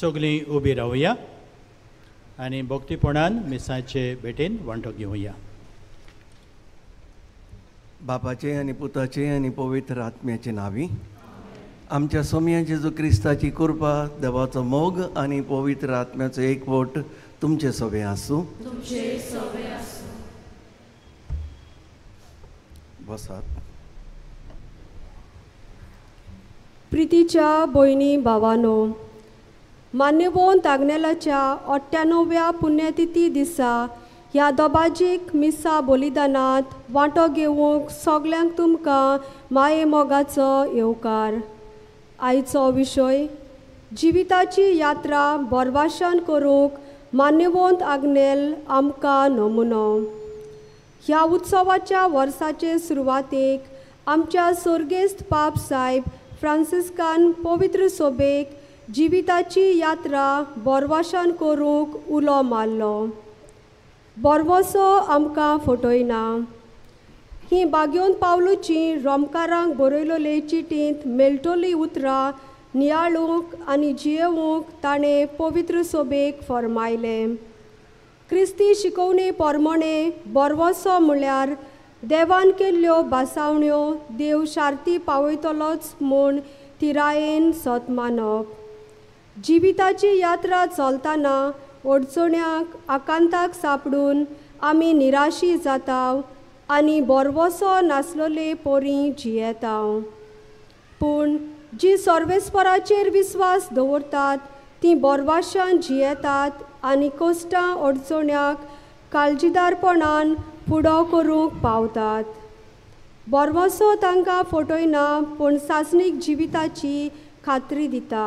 सगळीं उबी रावया आनी भक्तीपणान मिसाचे भेटेन वांटो घेवया. बापाचे आनी पुताचे आनी पवित्र आत्म्याचे नावी. आमच्या सोम्या जेजू क्रिस्ताची कृपा, देवाचो मोग आनी पवित्र आत्म्याचो एकवट तुमचे सवे आसूं. बसात. प्रितीच्या भयणी भावानो, मान्यवंत आग्नेलाच्या 98व्या पुण्यतिथी दिसा ह्या दोबाजीक मिसा बलिदानांत वांटो घेवंक सगल्यांक तुमकां माये मोगाचो येवकार. आयचो विशय जिविताची यात्रा बोरवाशान करूंक मान्यवंत आग्नेल आमकां नमुनो. ह्या उत्सवाच्या वर्साचे सुरवातेक आमच्या सर्गेस्त पाप साहेब फ्रांसिस्कान पवित्र सोबेक जिविताची यात्रा बोरवाशान करूंक उलो मारलो. बोरवोसो आमकां फटयना. ही बागेवन पावलुची रोमकारांक बरयलोले चिटींत मेळटोली उतरां नियाळूंक आनी जियेवूंक ताणें पवित्र सोबेक फरमायले. क्रिस्ती शिकवणे पोरमोणे बोरवोसो म्हळ्यार देवान केल्ल्यो बासावण्यो देव शार्ती पावयतलोच म्हूण तिरायेन सोत मानप. जिविताची यात्रा चलतना अडचण्यांक आकांताक सांपडून आमी निराशी जाताव आनी बोरवोसो नासलोले पोरी जियेताव. पूण जी सर्वेस्पराचेर विस्वास दवरतात तीं बोरवाशान जियेतात आनी कश्टां अडचण्यांक काळजीदारपणान फुडो करूंक पावतात. बोरवोसो तांकां फटयना पूण सासणीक जिविताची खात्री दिता.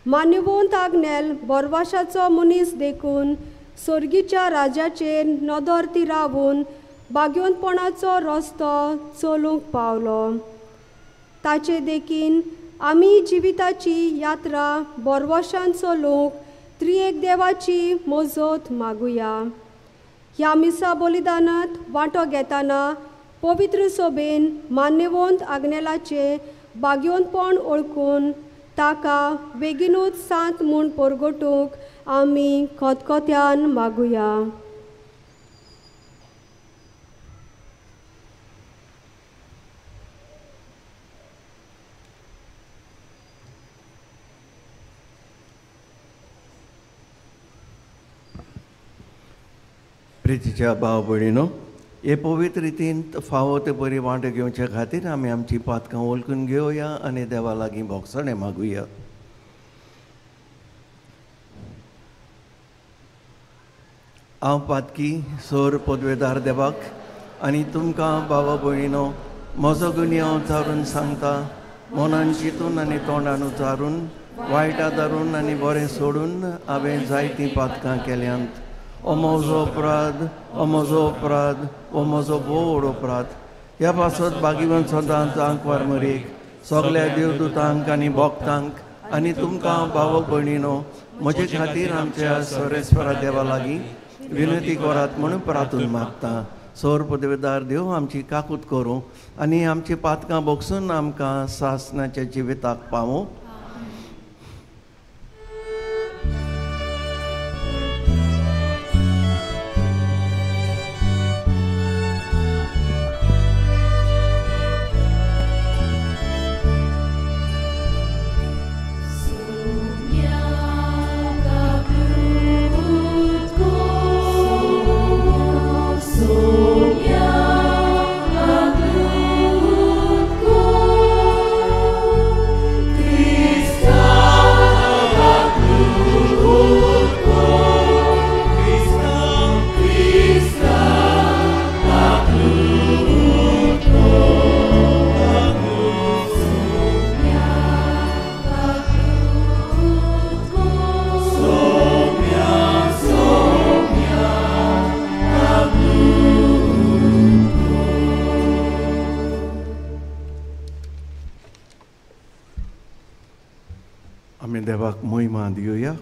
मान्यवंत आग्नेल बोरवाशाचो मनीस देखून सर्गीच्या राजाचेर नदर तिरावून बागेवनपणाचो रस्तो चलूंक पावलो. ताचे देखीन आमी जिविताची यात्रा बोरवोशान चलूंक त्रिएक देवाची मजत मागुया. ह्या मिसा बलिदानांत वांटो घेतना पवित्र सोबेन मान्यवंत आग्नेलाचे बागेवनपण ओळखून ताका बेगीनूच सांत म्हूण परगटूंक आमी खतखत्यान मागुया. प्रितीच्या भाव भयणीनो, हे पवित्र रितीन फावो ते बरी वांटो घेवचे खातीर आमी आमची पातकां वळखून घेवया आनी देवा लागीं भोगसणें मागुया. हांव पातकी सोर पदवेदार देवाक आनी तुमकां भावा भयणीनो म्हजो गुन्य हांव चारून सांगता. मनान चिंतून आनी तोंडान उचारून वायट आदारून आनी बरें सोडून हांवें जायतीं पातकां केल्यांत. ओ म्हजो अपराध, ओ म्हजो अपराध, ओ म्हजो व्हड अपराध. ह्या पासत बागीवन सदांच आंकवार मरीक सगल्या देवदूतांक आनी भक्तांक आनी तुमकां भाव भयणीनो म्हजे खातीर आमच्या सर्वेस्परा देवा लागीं विनंती करात म्हणून प्रार्थून मागता. सोर पदवेदार देव आमची काकूत करूं आनी आमची पातकां भोगसून आमकां सासणाच्या जिविताक पावूं. आमी देवाक महिमा दिवया.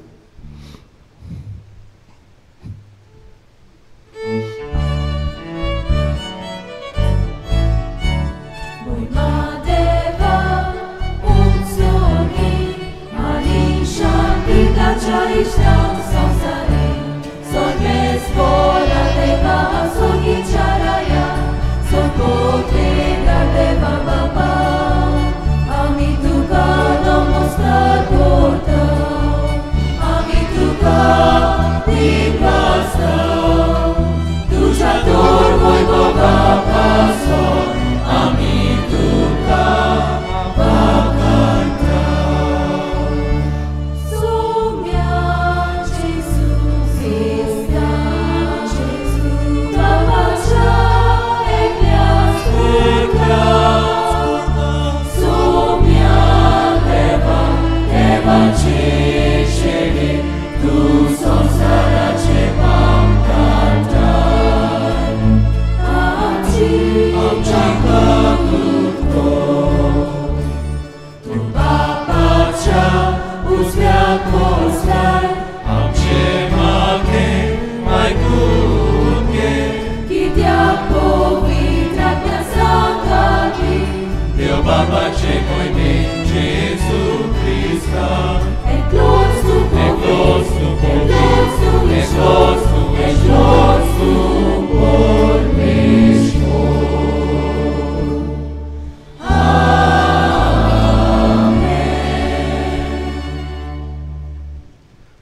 Dewa, Unzoni, Manisha,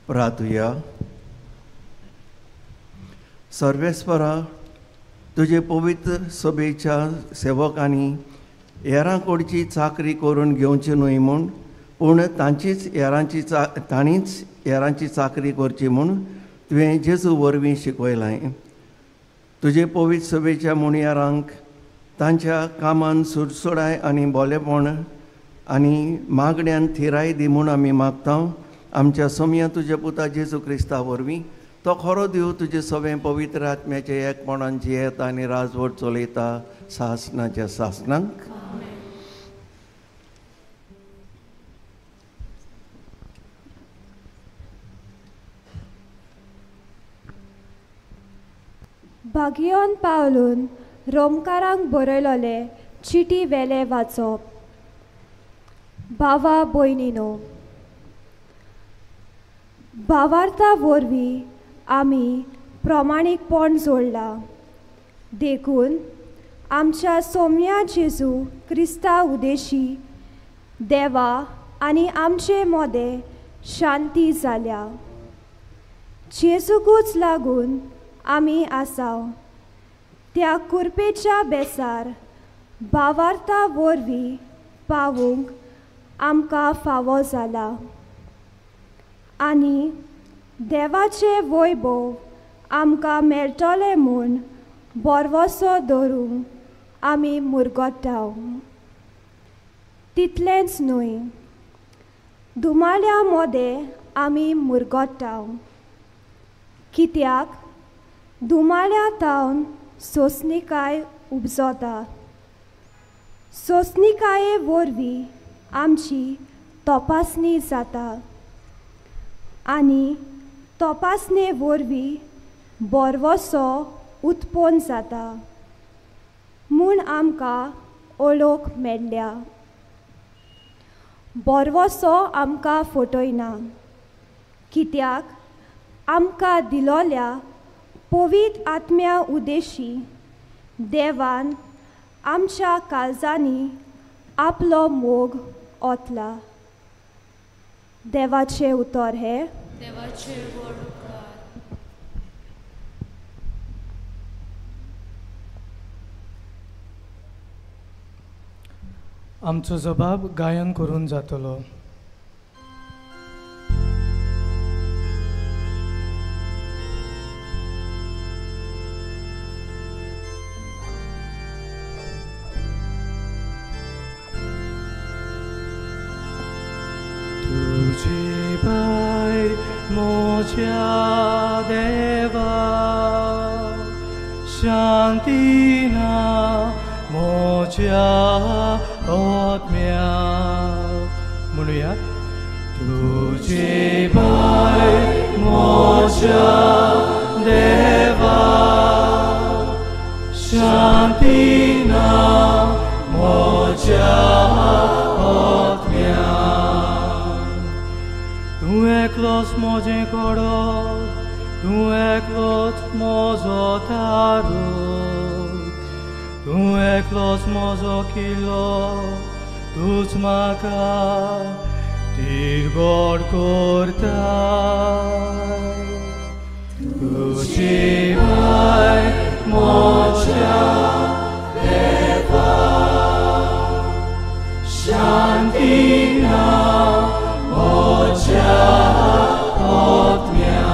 प्रार्थूया. सर्वेस्परा, तुझे पवित्र सभेच्या सेवकांनी हेरांकडची चाकरी करून घेवची न्हय म्हूण पूण तांचीच तांणीच हेरांची चाकरी करची म्हूण तुवें जेजू वरवीं शिकयलें. तुजे पवित्र सभेच्या मुणयारांक तांच्या कामान सुडसुडाय आनी बोलेपण आनी मागण्यांत थिराय दी म्हूण आमी मागता. आमच्या सोम्या तुज्या पुता जेजू क्रिस्ता वरवीं तो खरो देव तुजे सगळे पवित्र आत्म्याचे एकपणान जियेता आनी राजवट चलयता सासनाच्या सासनांक. भाग्योन पावलून रोमकारांक बरयलोले चिटी वेले वाचप. भावा भयणीनो, भावार्था वरवीं आमी प्रमाणीकपण जोडला. देखून आमच्या सोम्या जेजू क्रिस्ता उदेशी देवा आनी आमचे मोदे शांती जाल्या. जेजूकूच लागून आमी आसाव. त्या कुरपेच्या बेसार भावार्था वरवीं पावूंक आमकां फावो जाला आनी देवाचे वैभव आमकां मेळटले म्हूण बोरवोसो धरूंक आमी मुरगोट्टाव. तितलेंच न्हय, दुमाल्या मोदे आमी मुरगोट्टाव. कित्याक दुमाल्या तावन सोंसणीकाय उपजता. सोंसणीकाये वरवीं आमची तपासणी जाता आनी तपासणे वरवीं बोरवोसो उत्पन्न जाता म्हूण आमकां ओळख मेळ्ळ्या. बोरवोसो आमकां फटयना, कित्याक आमकां दिलोल्या पवित्र आत्म्या उदेशी देवान आमच्या काळजांनी आपलो मोग ओतला. देवाचे उतर हे. आमचो जबाब गायन करून जातलो. तुझे बाय मोच्या देवा शांतीना मोच्या आत्म्या म्हणूया. तुझे बाय मोच्या देवा शांतीना मोच्या आत्म्या तुवें eklos moje koro, tu eklos mozo taru, tu eklos mozo kilo, tu's maka tirgor kortai. Tu shivai mocha deva, Shantina mocha otmia.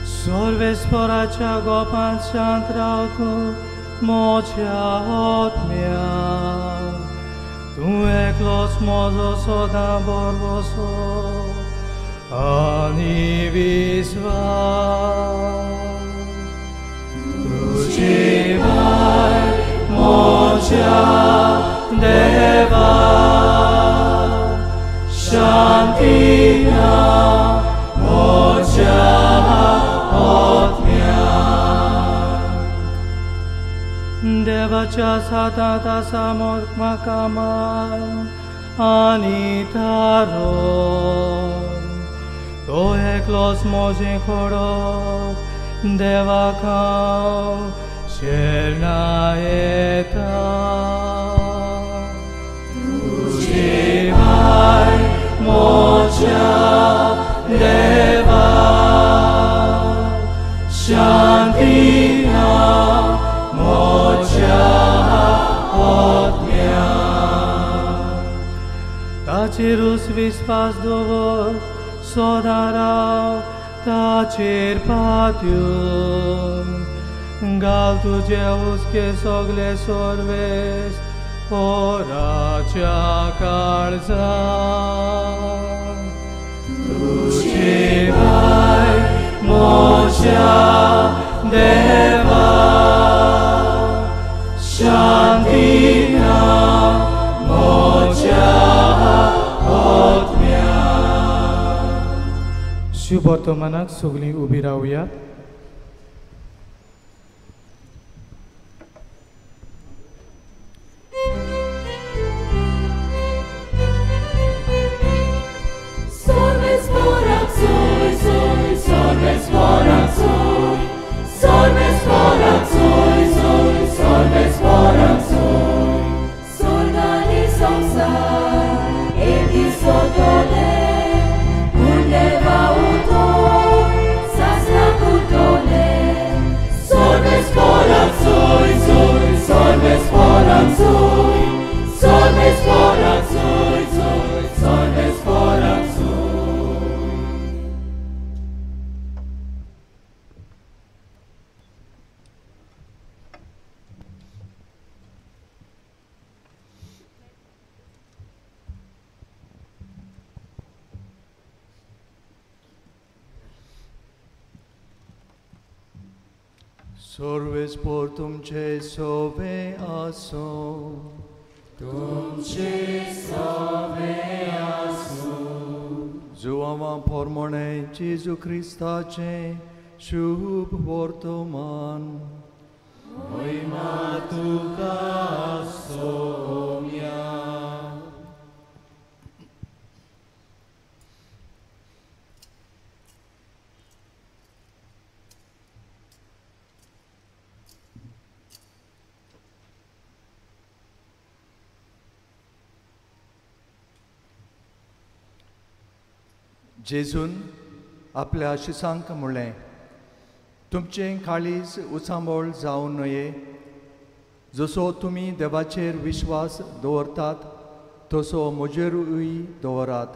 Solves poracha gopan chantrautu mocha otmia. Tu eklos mozo soda borboso, ani visvas. Tu shivai mocha deva, Shantina mocha otmia. Deva cha satata samot makaman anitaron, to eklos moje korot deva kao shelna eta. Shivai mocha deva, Shantina mocha otmia. Tacirus vispas dovor sodarau, tacir patium, galtu Deus que sogle sorves, ora calza. Tu shivai mocha deva, Shantina mocha otmia. सुवर्तमानक सुगली उभी राहूया. Sorves vorat soi, soi, sorves vorat soi, sorves vorat soi, soi, sorves vorat soi. Solgani somsar, eti sotole, unde va utor, sasna kutole. Sorves vorat soi, soi, sorves vorat soi, sorves vorat soi, soi, sorves vorat soi. Sorves por tumce sove aso, Tumce sove asu, Zuama pormone Jesu Christace, shub vortoman. oi matuca somia. जेजून आपल्या शिसांक म्हणलें, तुमचें काळीज उचांबळ जावं नये. जसो तुमी देवाचेर विश्वास दवरतात तसो म्हजेरूय दवरात.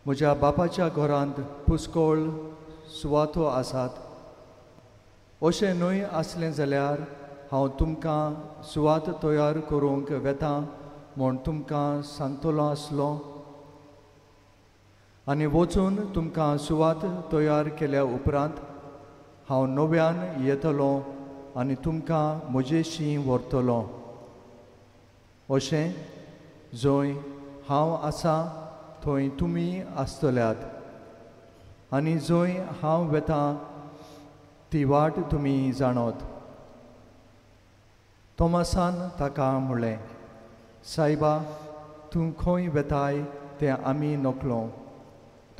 म्हज्या बापाच्या घरांत पुस्कळ सुवातो आसात. अशें न्हय आसलें जाल्यार हांव तुमकां सुवात तयार करूंक वेतां म्हूण तुमकां सांगतलो आसलो. आनी वचून तुमकां सुवात तयार केल्या उपरांत हांव नव्यान येतलो आनी तुमकां म्हजेशी व्हरतलो. अशें जंय हांव आसां थंय तुमी आसतल्यात आनी जंय हांव वेतां ती वाट तुमी जाणोत. तोमासान ताका म्हणलें, सायबा, तूं खंय वेताय तें आमी नकलो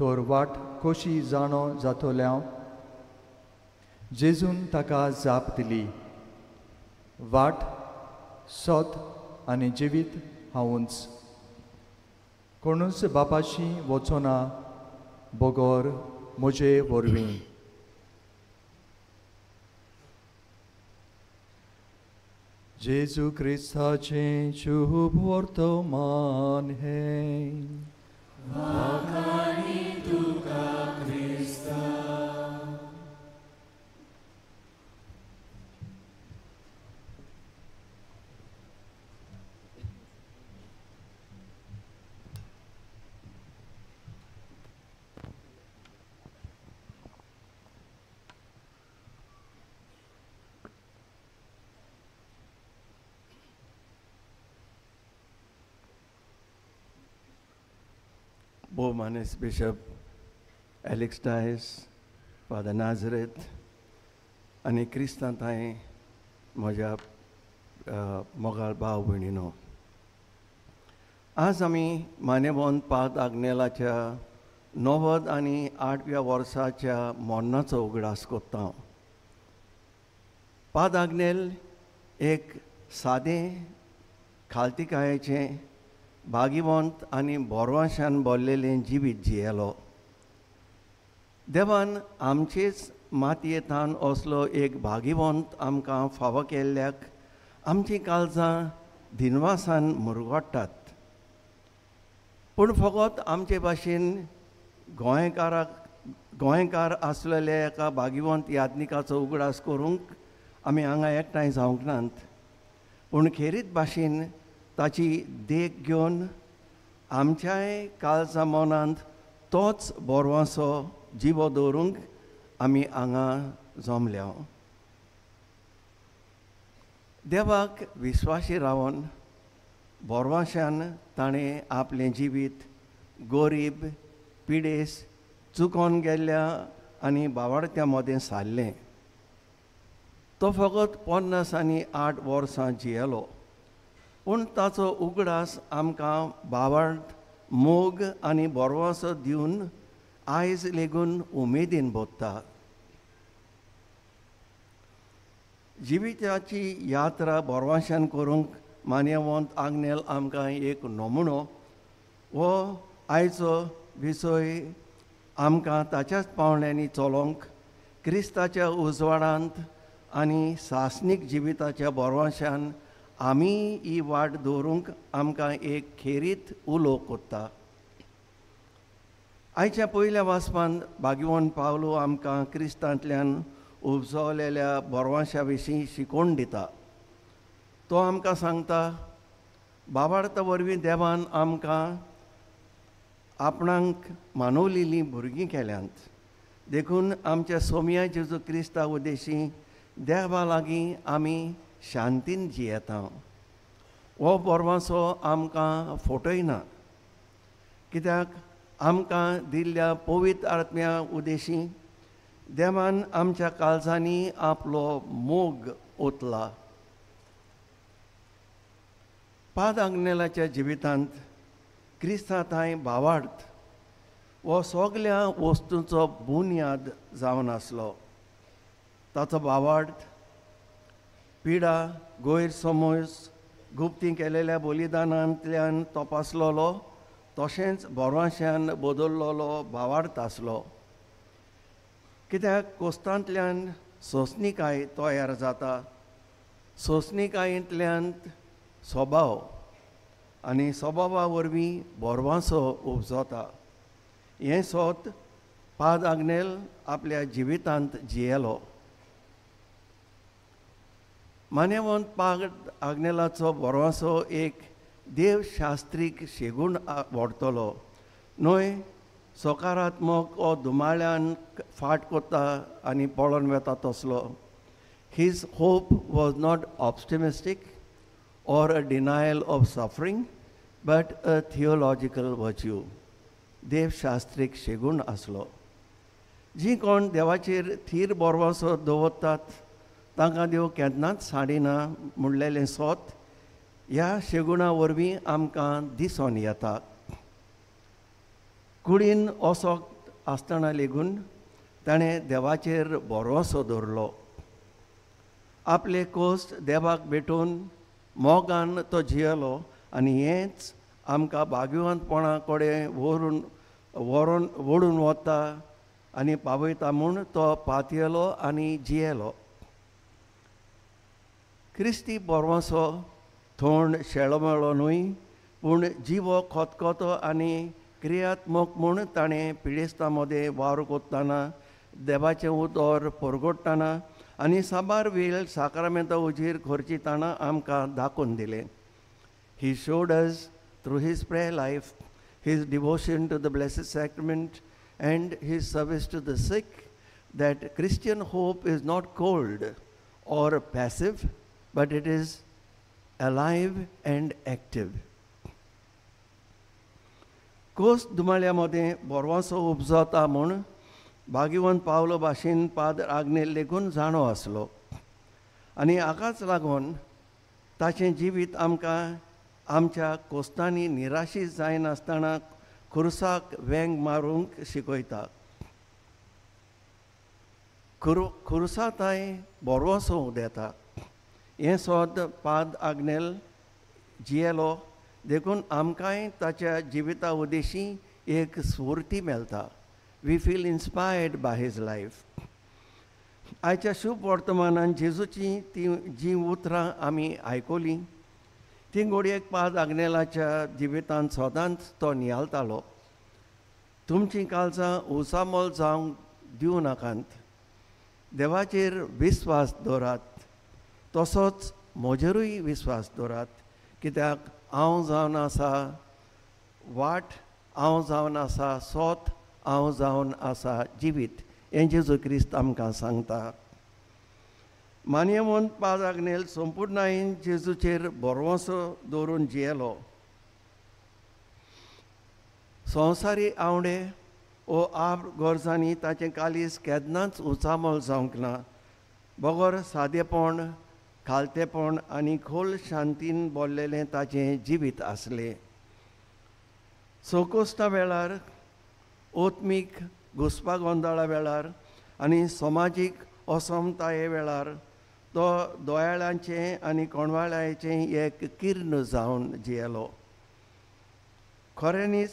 तर वाट कशी जाणो जातोल्या जेजून ताका जाप दिली वाट सोत आनी जिवीत हांवूच कोणूच बापाशी वचोना बोगोर म्हजे वरवीं जेजू क्रिस्ताचें शुभ वर्तमान हे Bomanis Bishop Alex Dias, Father Nazareth, आणि क्रिस्तांत हांवें म्हज्या मोगाळ भाव भयणीनो आज आमी मानेवोन पाद आग्नेलाच्या 98व्या वर्साच्या मोन्नाचो उगडास कोत्ता पाद आग्नेल एक सादें खालतिकायेचें भागिवंत आनी बोरवाशान भरलेलें जिवीत जियेलो देवान आमचेच मातयेंतल्यान असलो एक भागिवंत आमकां फावो केल्ल्याक आमचीं काळजां दिनवासान मुरगोडटात पूण फकत आमचे भाशेन गोंयकार आसलेल्या एका भागिवंत यादनिकाचो उगडास करूंक आमी हांगा एकठांय जावंक नात पूण खेरीत भाशेन ताची देख घेवन आमच्याय काळजा मनांत तोच बोरवासो जिवो दवरूंक आमी हांगा जमल्या देवाक विस्वाशी रावन बोरवाशान ताणें आपलें जिवीत गोरीब पिडेस चुकोन गेल्ल्या आनी बावाडत्या मदें सारलें तो फकत 58 वर्सां जियेलो पूण ताचो उगडास आमकां बावार्द मोग आनी बोरवासो दिवन आयज लेगून उमेदीन बोत्ता जिविताची यात्रा बोरवाशान करूंक मानेवंत आग्नेल आमकां एक नमुनो हो आयचो विसय आमकां ताच्याच पावंड्यांनी चलोवंक क्रिस्ताच्या उजवाडांत आनी सासनीक जिविताच्या बोरवाशान आमी ही वाट दवरूंक आमकां एक खेरीत उलो कोत्ता आयच्या पयल्या वाचपांत भागिवंत पावलो आमकां क्रिस्तांतल्यान उपजवलेल्या बोरवाशा विशीं शिकोवन दिता तो आमकां सांगता बाबार्ता वरवीं देवान आमकां आपणाक मानवलेलीं भुरगीं केल्यांत देखून आमच्या सोमया जेजू क्रिस्ता उद्देशी देवा लागीं आमी शांतीन जियेता हो बोरवासो आमकां फटयना कित्याक आमकां दिल्ल्या पवित्र आत्म्या उद्देशी देवान आमच्या काळजांनी आपलो मोग ओतला पाद आग्नेलाच्या जिवितांत क्रिस्तांत हांवें भावार्थ हो सगल्या वस्तूंचो बुन्याद जावन आसलो ताचो भावार्थ पिडा गैरसमज गुप्ती केलेल्या बलिदानांतल्यान तपासलोलो तशेंच बोरवाशान बदल्लोलो भावार्थ आसलो कित्याक कोस्तांतल्यान सोंसणीकाय तयार जाता सोंसणीकायेंतल्यान स्वभाव आनी स्वभावा वरवीं बोरवासो उपजता हें सोत पाद आग्नेल आपल्या जिवितांत जियेलो मानेवंत पाद आग्नेलाचो बोरवासो एक देवशास्त्रीक शेगूण व्हरतलो न्हय सकारात्मक ओ धुमाळ्यान फाट कोत्ता आनी पळोवन वेता तसलो his hope was not optimistic or a denial of suffering, but a theological virtue. देव शास्त्रीक शेगूण आसलो जी कोण देवाचेर थीर बोरवासो दवरतात तांकां देव केन्नाच साडिना म्हणलेलें सोत ह्या शेगुणा वरवीं आमकां दिसोन येता कुडीन वचोंक आसतना लेगून ताणें देवाचेर भरवंसो दवरलो. आपले कोस्ट देवाक भेटून मोगान तो जियेलो आनी हेंच आमकां भाग्यवंतपणा कडेन व्हरून वता आनी पावयता म्हूण तो पातयेलो आनी जियेलो. क्रिस्ती बरवंसो थोंड शेळोमेळो न्हय, पूण जिवो खतखतो आनी क्रियात्मक म्हूण ताणें पिडेस्तां मदें वावर कोत्ताना देवाचें उतर परगडटाना आनी साबार वेळ साक्रामेंतां उजेर खर्चिताना आमकां दाखोवन दिलें. He showed us through his prayer life, his devotion to the Blessed Sacrament and his service to the sick, that Christian hope is not cold or passive, but it is alive and active. कोस दुमाळ्यामध्ये बोरवांसो उपजता म्हूण भाग्यवंत पावलो भाशेन Padu Agnel lagoon जाणो आसलो आनी हाकाच लागून ताचें जिवीत आमकां आमच्या कोस्तांनी निराशीत जायनासतना खुर्साक वेंग मारूंक शिकयता. खुर्साताय बोरवोसो देता. हें सोद पाद आग्नेल जियेलो देखून आमकांय ताच्या जिविता उदेशी एक स्फूर्ती मेळटा. We feel inspired by his life. आयच्या शुभ वर्तमानान जेजूची जी उतरां आमी आयकोली ती घोडयेक पाद आग्नेलाच्या जिवितांत सदांच तो नियालतालो. तुमचीं काळजां उसामोल जावंक दिवं नाकात. देवाचेर विस्वास दवरात. तसोच म्हजेरूय विस्वास दवरात, कित्याक हांव जावन आसा वाट, हांव जावन आसा सोत, हांव जावन आसा जिवीत. हें जेजू क्रिस्त आमकां सांगता. मान्यवंत पाद आग्नेल संपूर्णायेन जेजूचेर बोरवोसो दवरून जियेलो. संवसारी आवडे ओ आब गोरजांनी ताचें कालीस केन्नाच उचामोल जावंक ना. बगोर सादेपण, खालतेपण आनी खोल शांतीन बोल्लेलें ताचें जिवीत आसलें. सोकोस्ता वेळार, ओत्मीक घुसपा गोंदळा वेळार आनी समाजीक असमताये वेळार तो दोयाळ्यांचें आनी कोणवाळ्याचें एक किर्ण जावन जियेलो. खऱ्यांनीच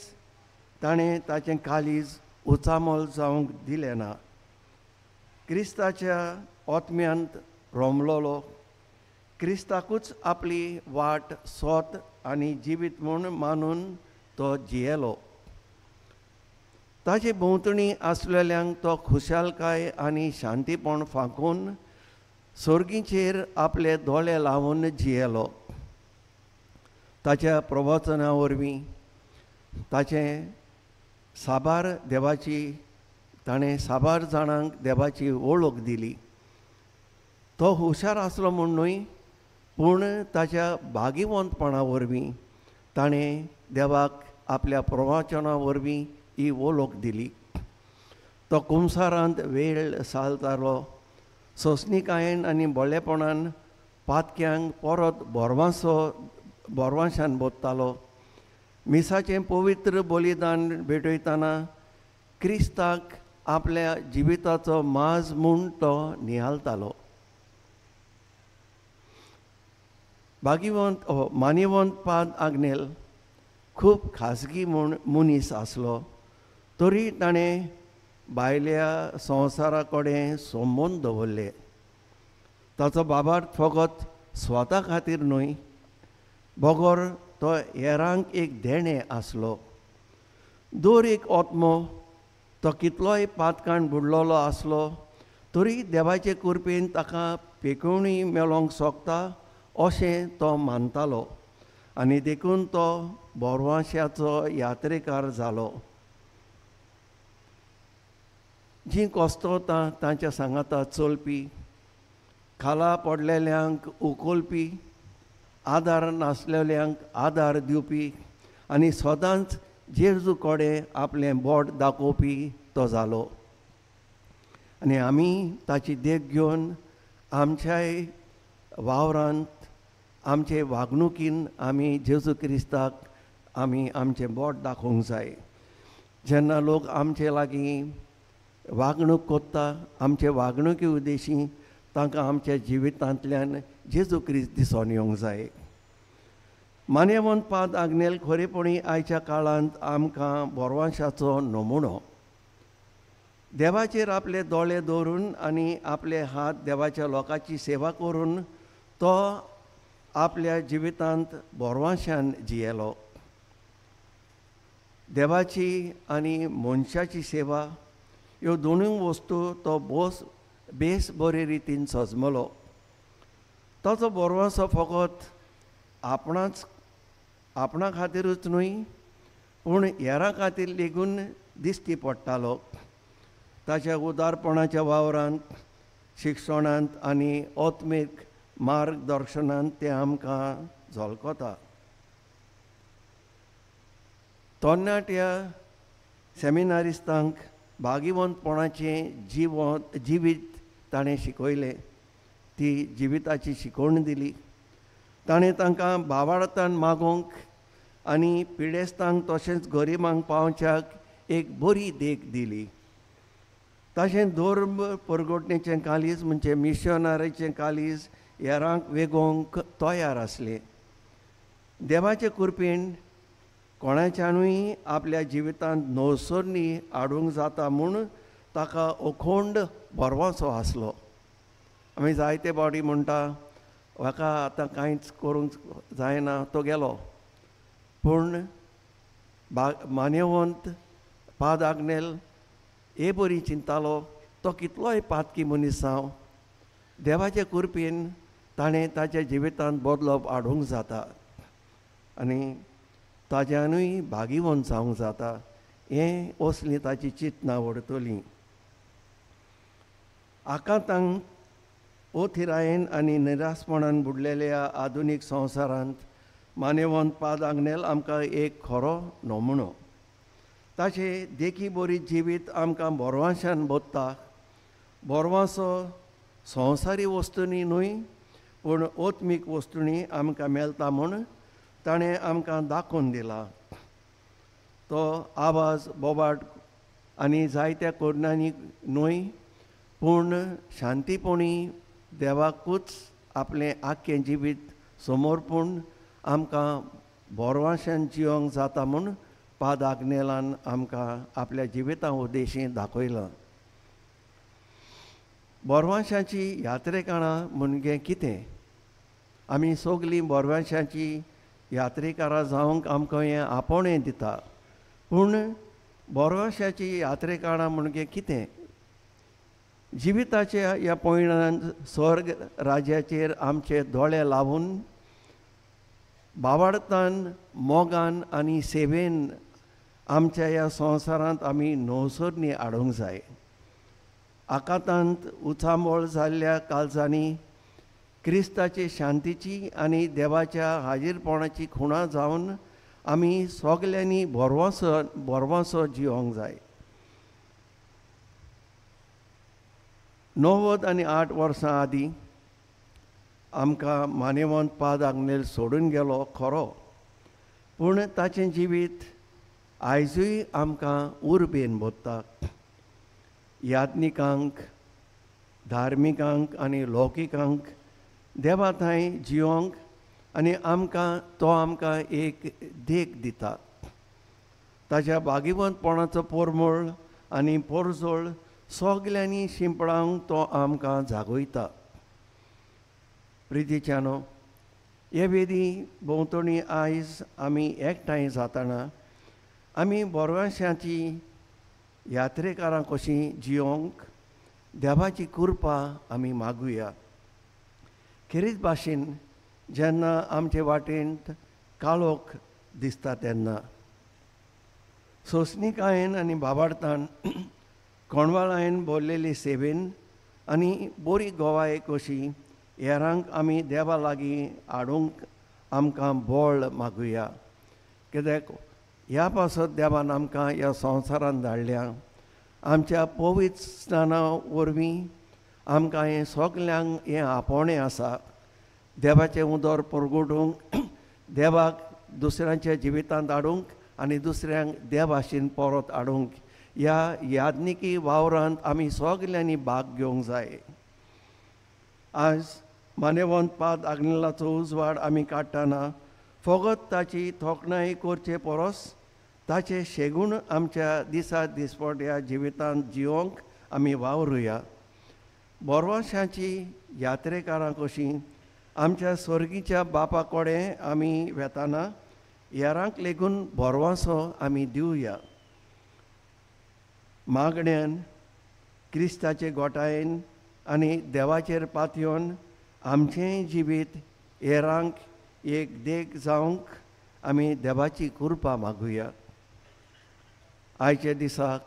ताणें ताचें कालीज उचामोल जावंक दिलें ना. क्रिस्ताच्या ओतम्यांत रोमलोलो. क्रिस्ताकूच आपली वाट सोत आनी जिवीत म्हूण मानून तो जियेलो. ताचे भोंवतणी आसलेल्यांक तो खुशालकाय आनी शांतीपण फांकून सर्गीचेर आपले दोळे लावून जियेलो. ताच्या प्रवचना वरवीं ताचें साबार देवाची ताणें साबार जाणांक देवाची वळख दिली. तो हुशार आसलो म्हूण न्हय, पूण ताच्या भाग्यवंतपणा वरवीं ताणें देवाक आपल्या प्रवचना वरवीं ही वळख दिली. तो कुंसारांत वेळ सालतालो. सोंसणीकायेन आनी बोळेपणान पातक्यांक परत बोरवांशान बोत्तालो. मिसाचें पवित्र बलिदान भेटयतना क्रिस्ताक आपल्या जिविताचो माज म्हूण तो नियालतालो. मान्यवंत पाद आग्नेल खूब खाजगी म्हूण मनीस आसलो, तरी ताणें भायल्या संवसारा कडेन संबंद दवरले. ताचो बाबार्थ फकत स्वता खातीर न्हय, बगोर तो हेरांक एक देणे आसलो. दर एक ओत्मो तो कितलोय पातकाण बुडलोलो आसलो तरी देवाचे कृपेन ताका पेकवणी मेळोंक सोंपता अशें तो मानतालो आनी देखून तो बोरवांशाचो यात्रेकार जालो. जीं कोस्तोवता तांच्या सांगाता चलपी, खाला पडलेल्यांक उखलपी, आदार नासलेल्यांक आदार दिवपी आनी सदांच जेजू कडेन आपलें बोट दाखोवपी तो जालो. आनी आमी ताची देख घेवन आमच्याय वावरांत, आमचे वागणुकीन आमी जेजू क्रिस्ताक आमी आमचें बोट दाखोवंक जाय. जेन्ना लोक आमचे लागीं वागणूक कोत्ता आमचे वागणुकी उद्देशी तांकां आमच्या जिवितांतल्यान जेजू क्रिस्त दिसोन येवंक जाय. मान्यवंत पाद आग्नेल खरेपणी आयच्या काळांत आमकां बोरवांशाचो नमुनो. देवाचेर आपले दोळे दवरून आनी आपले हात देवाच्या लोकांची सेवा करून तो आपल्या जिवितांत बोरवांशान जियेलो. देवाची आनी मनशाची सेवा ह्यो दोनूय वस्तू तो बेस बरे रितीन सजमलो. ताचो बोरवांसो फकत आपणा खातीरूच न्हय पूण हेरां खातीर लेगून दिश्टी पडटालो. ताच्या उदारपणाच्या वावरांत, शिक्षणांत आनी ओत्मीक मार्गदर्शनांत ते आमकां झलकोता. तरणाट्या सेमिनारिस्तांक भागिवंतपणाचें जिवीत ताणें शिकयलें. ती जिविताची शिकवण दिली. ताणें तांकां भावार्थान मागोवंक आनी पिडेस्तांक तशेंच गरिबांक पावच्याक एक बरी देख दिली. तशें धर्म परगोटणेचें कालीज म्हणजे मिशनरीचें कालीज हेरांक वेगोवंक तयार आसले. देवाचे कृपेन कोणाच्यानूय आपल्या जिवितांत नवसरणी हाडूंक जाता म्हूण ताका अखंड बोरवांसो आसलो. आमी जायते फावटी म्हणटा म्हाका आतां कांयच करूंक जायना, तो गेलो. पूण मान्यवंत पाद आग्नेल हे बरी चिंतालो. तो कितलोय पातकी मनीस जावं, देवाचे कृपेन ताणें ताच्या जिवितांत बदलप हाडूंक जाता आनी ताज्यानूय भागिवंत जावंक जाता. हें असली ताची चिंतना वडतली. आकांतांक ओथिरायेन आनी निरासपणान बुडलेल्या आधुनीक संवसारांत मान्यवंत पाद आग्नेल आमकां एक खरो नमुनो. ताचें देखी बरी जिवीत आमकां बोरवांशान बोधता. बोरवांसो संवसारी वस्तूंनी न्हय पूण ओत्मीक वस्तूंनी आमकां मेळटा म्हूण ताणें आमकां दाखोवन दिला. तो आवाज बोबाट आनी जायत्या कोडणांनी न्हय पूण शांतीपणी देवाकूच आपलें आख्खें जिवीत समर्पूण आमकां बोरवांशान जियोंक जाता म्हूण पाद आग्नेलान आमकां आपल्या जिविता उद्देशी दाखयलां. बोरवांशाची यात्रेकारां म्हणजे कितें? आमी सगलीं बोरवांशाची यात्रेकारां जावंक आमकां हें आपोणें दिता. पूण बोरवांशाची यात्रेकारां म्हणजे कितें? जिविताच्या ह्या पयणांत स्वर्ग राज्याचेर आमचे दोळे लावून भावार्थान, मोगान आनी सेवेन आमच्या ह्या संवसारांत आमी नवसरणी हाडूंक जाय. आकांतांत उचांबळ जाल्ल्या काळजांनी क्रिस्ताचे शांतीची आनी देवाच्या हाजीरपणाची खुणा जावन आमी सगल्यांनी बोरवांसो जियोंक जाय. 98 वर्सां आदीं आमकां मान्यवंत पाद आग्नेल सोडून गेलो खरो, पूण ताचें जिवीत आयजूय आमकां उर्बेन बोधता. याज्ञिकांक, धार्मिकांक आनी लौकिकांक देवा थंय जियोंक आनी तो आमकां एक देख दिता. ताच्या भागिवंतपणाचो पोरमोळ आनी पोरजोळ सगल्यांनी शिंपडावंक तो आमकां जागयता. प्रितीच्यानो, हे वेदी भोंवतणी आयज आमी एकठांय जातना आमी बोरवांशाची यात्रेकारां कशीं जियोंक देवाची कृपा आमी मागुया. खरेच भाशेन जेन्ना आमचे वाटेन काळोख दिसता तेन्ना सोंसणीकायेन आनी भावार्थान कोणवाळायेन भरलेली सेवेन आनी बरी गोवाय कशी हेरांक आमी देवा लागीं हाडूंक आमकां बळ मागुया. कित्याक ह्या पासत देवान आमकां ह्या संवसारांत धाडल्या. आमच्या पवित्र स्नाना वरवीं आमकां हें सगल्यांक हें आपोणें आसा. देवाचें उदर परगटूंक, देवाक दुसऱ्यांच्या जिवितांत हाडूंक आनी दुसऱ्यांक त्या भाशेन परत हाडूंक ह्या यादनिकी वावरांत आमी सगल्यांनी भाग घेवंक जाय. आज मानेवंत पाद आग्नेलाचो उजवाड आमी काडटना फकत ताची तोखणाय करचे परस ताचे शेगूण आमच्या दिसा दिसपट्या जिवितांत जिवंक आमी वावरुया. बोरवाशांची यात्रेकारां कशीं आमच्या स्वर्गीच्या बापा कडेन आमी वेताना हेरांक लेगून बोरवासो आमी दिवया. मागण्यान क्रिस्ताचे गोठायेन आनी देवाचेर पातयेवन आमचें जिवीत हेरांक एक देख जावंक आमी देवाची कृपा मागुया. आयचे दिसाक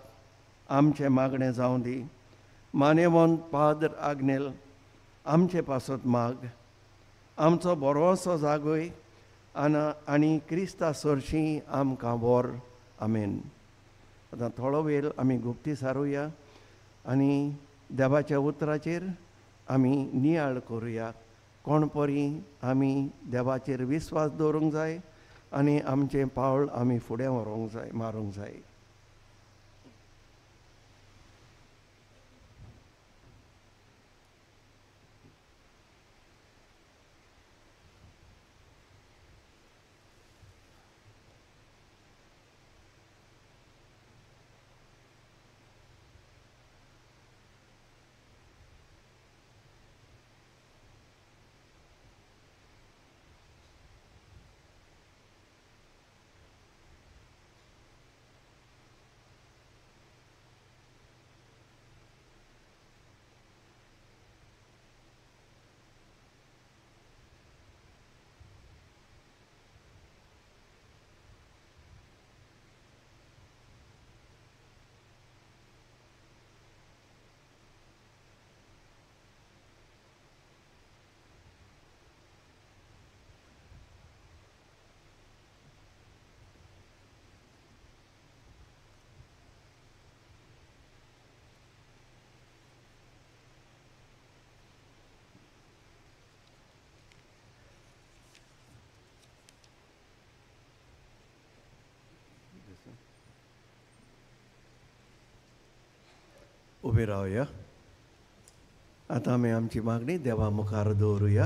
आमचें मागणें जावं दी. मानेवंत पाद्र आग्नेल आमचे पासत माग. आमचो बोरवोसो जागोय आनी क्रिस्ता सरशीं आमकां व्हर. आमेन. आतां थोडो वेळ आमी गुप्ती सारुया आनी देवाच्या उतराचेर आमी नियाळ करुया. कोण परी आमी देवाचेर विस्वास दवरूंक जाय आनी आमचें पावल आमी फुडें व्हरूंक जाय, मारूंक जाय. उबे रावया. आतां आमी आमची मागणी देवा मुखार दवरुया.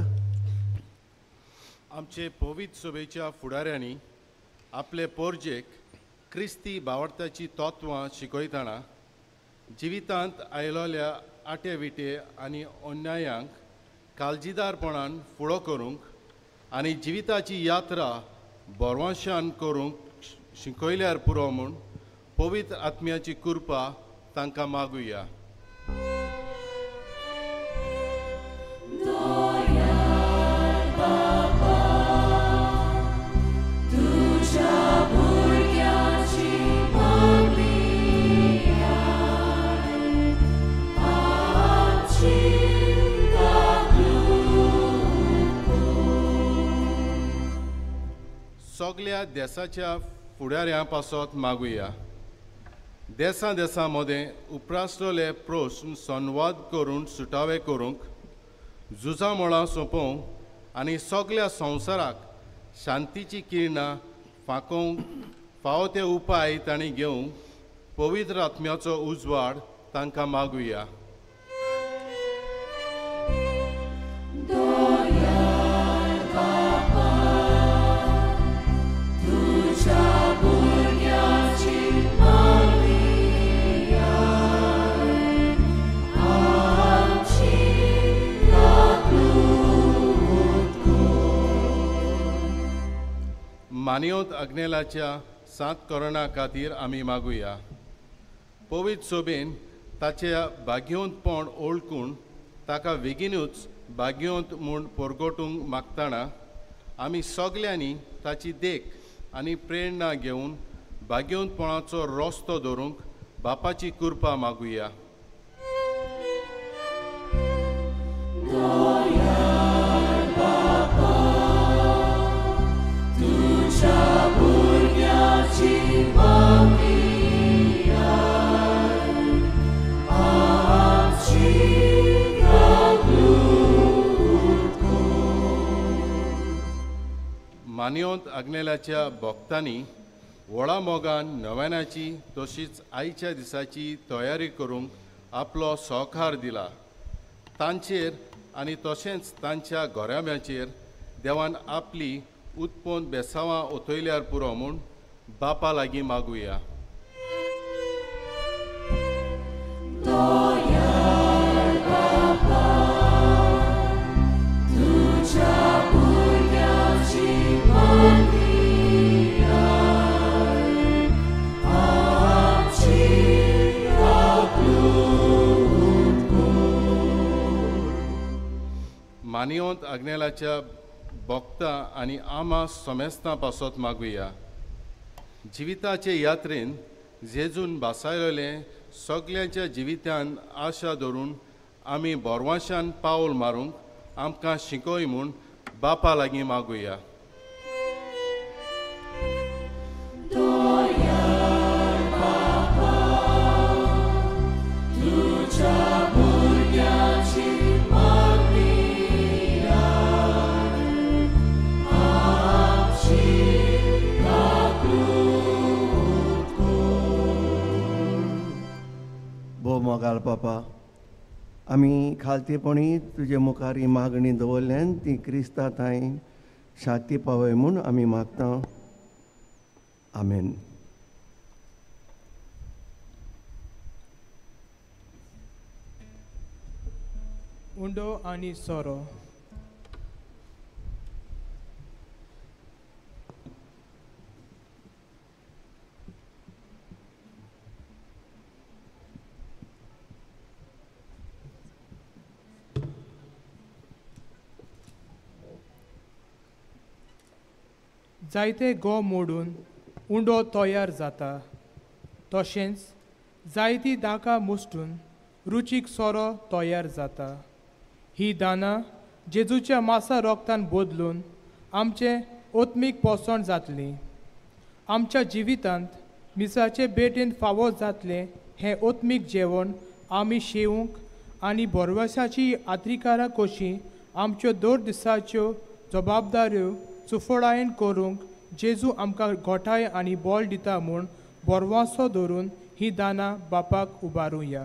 आमचे पवित्र सभेच्या फुडाऱ्यांनी आपले पोरजेक क्रिस्ती भावार्थाची तत्वां शिकयतना जिवितांत आयलोल्या आटे विटे आनी अन्यायांक काळजीदारपणान फुडो करूंक आनी जिविताची यात्रा बोरवाशान करूंक शिकयल्यार पुरो म्हूण पवित्र आत्म्याची कृपा तांकां मागुया. सगल्या देशाच्या फुडाऱ्यां पासत मागुया. देशां देशां मदें उपरासलेले प्रस्न संवाद करून सुटावे करूंक, झुजां मोळां सोंपोवंक आनी सगल्या संवसाराक शांतीची किरणां फाकोवंक फावो ते उपाय तांणी घेवंक पवित्र आत्म्याचो उजवाड तांकां मागुया. मानियोत आग्नेलाच्या 7 करोना खातीर आमी मागुया. पवित्र सोबेन ताच्या भाग्यवंतपण ओळखून ताका बेगीनूच भाग्यवंत म्हूण परगटूंक मागतना आमी सगल्यांनी ताची देख आनी प्रेरणा घेवन भाग्यवंतपणाचो रस्तो दवरूंक बापाची कृपा मागुया. मानियोत आग्नेलाच्या भक्तांनी व्हडा मोगान नव्यानाची तशीच आयच्या दिसाची तयारी करूंक आपलो सहकार दिला. तांचेर आनी तशेंच तांच्या घोराब्यांचेर देवान आपली उत्पन्न बेसांवां ओतयल्यार पुरो म्हूण बापा लागीं मागुया. मानियोंत आग्नेलाच्या भक्तां आनी आमा सोमेस्तां पासत मागुया. जिविताचे यात्रेन जेजून बासायलेले सगळ्यांच्या जिवितान आशा धरून आमी बोरवाशान पावल मारूंक आमकां शिकोय म्हूण बापा लागीं मागुया. भोव मोगाल बापा, आमी खालतीपणी तुजे मुखार ही मागणी दवरल्यान ती क्रिस्तां थंय शांती पावय म्हूण आमी मागता. आमेन. उंडो आनी सोरो. जायते गो मोडून उंडो तयार जाता, तशेंच जायतीं दाकां मुश्टून रुचीक सोरो तयार जाता. ही दानां जेजूच्या मासा रोगतान बदलून आमचें ओत्मीक पोसण जातलीं. आमच्या जिवितांत मिसाचे बेटेन फावो जातलें हें ओत्मीक जेवण आमी शेवूंक आनी बोरवसाची यात्रिकारां कशीं आमच्यो दर दिसाच्यो जबाबदाऱ्यो चुफोडायेन करूंक जेजू आमकां गोठाय आनी बोल दिता म्हूण बोरवासो धरून ही दानां बापाक उबारुया.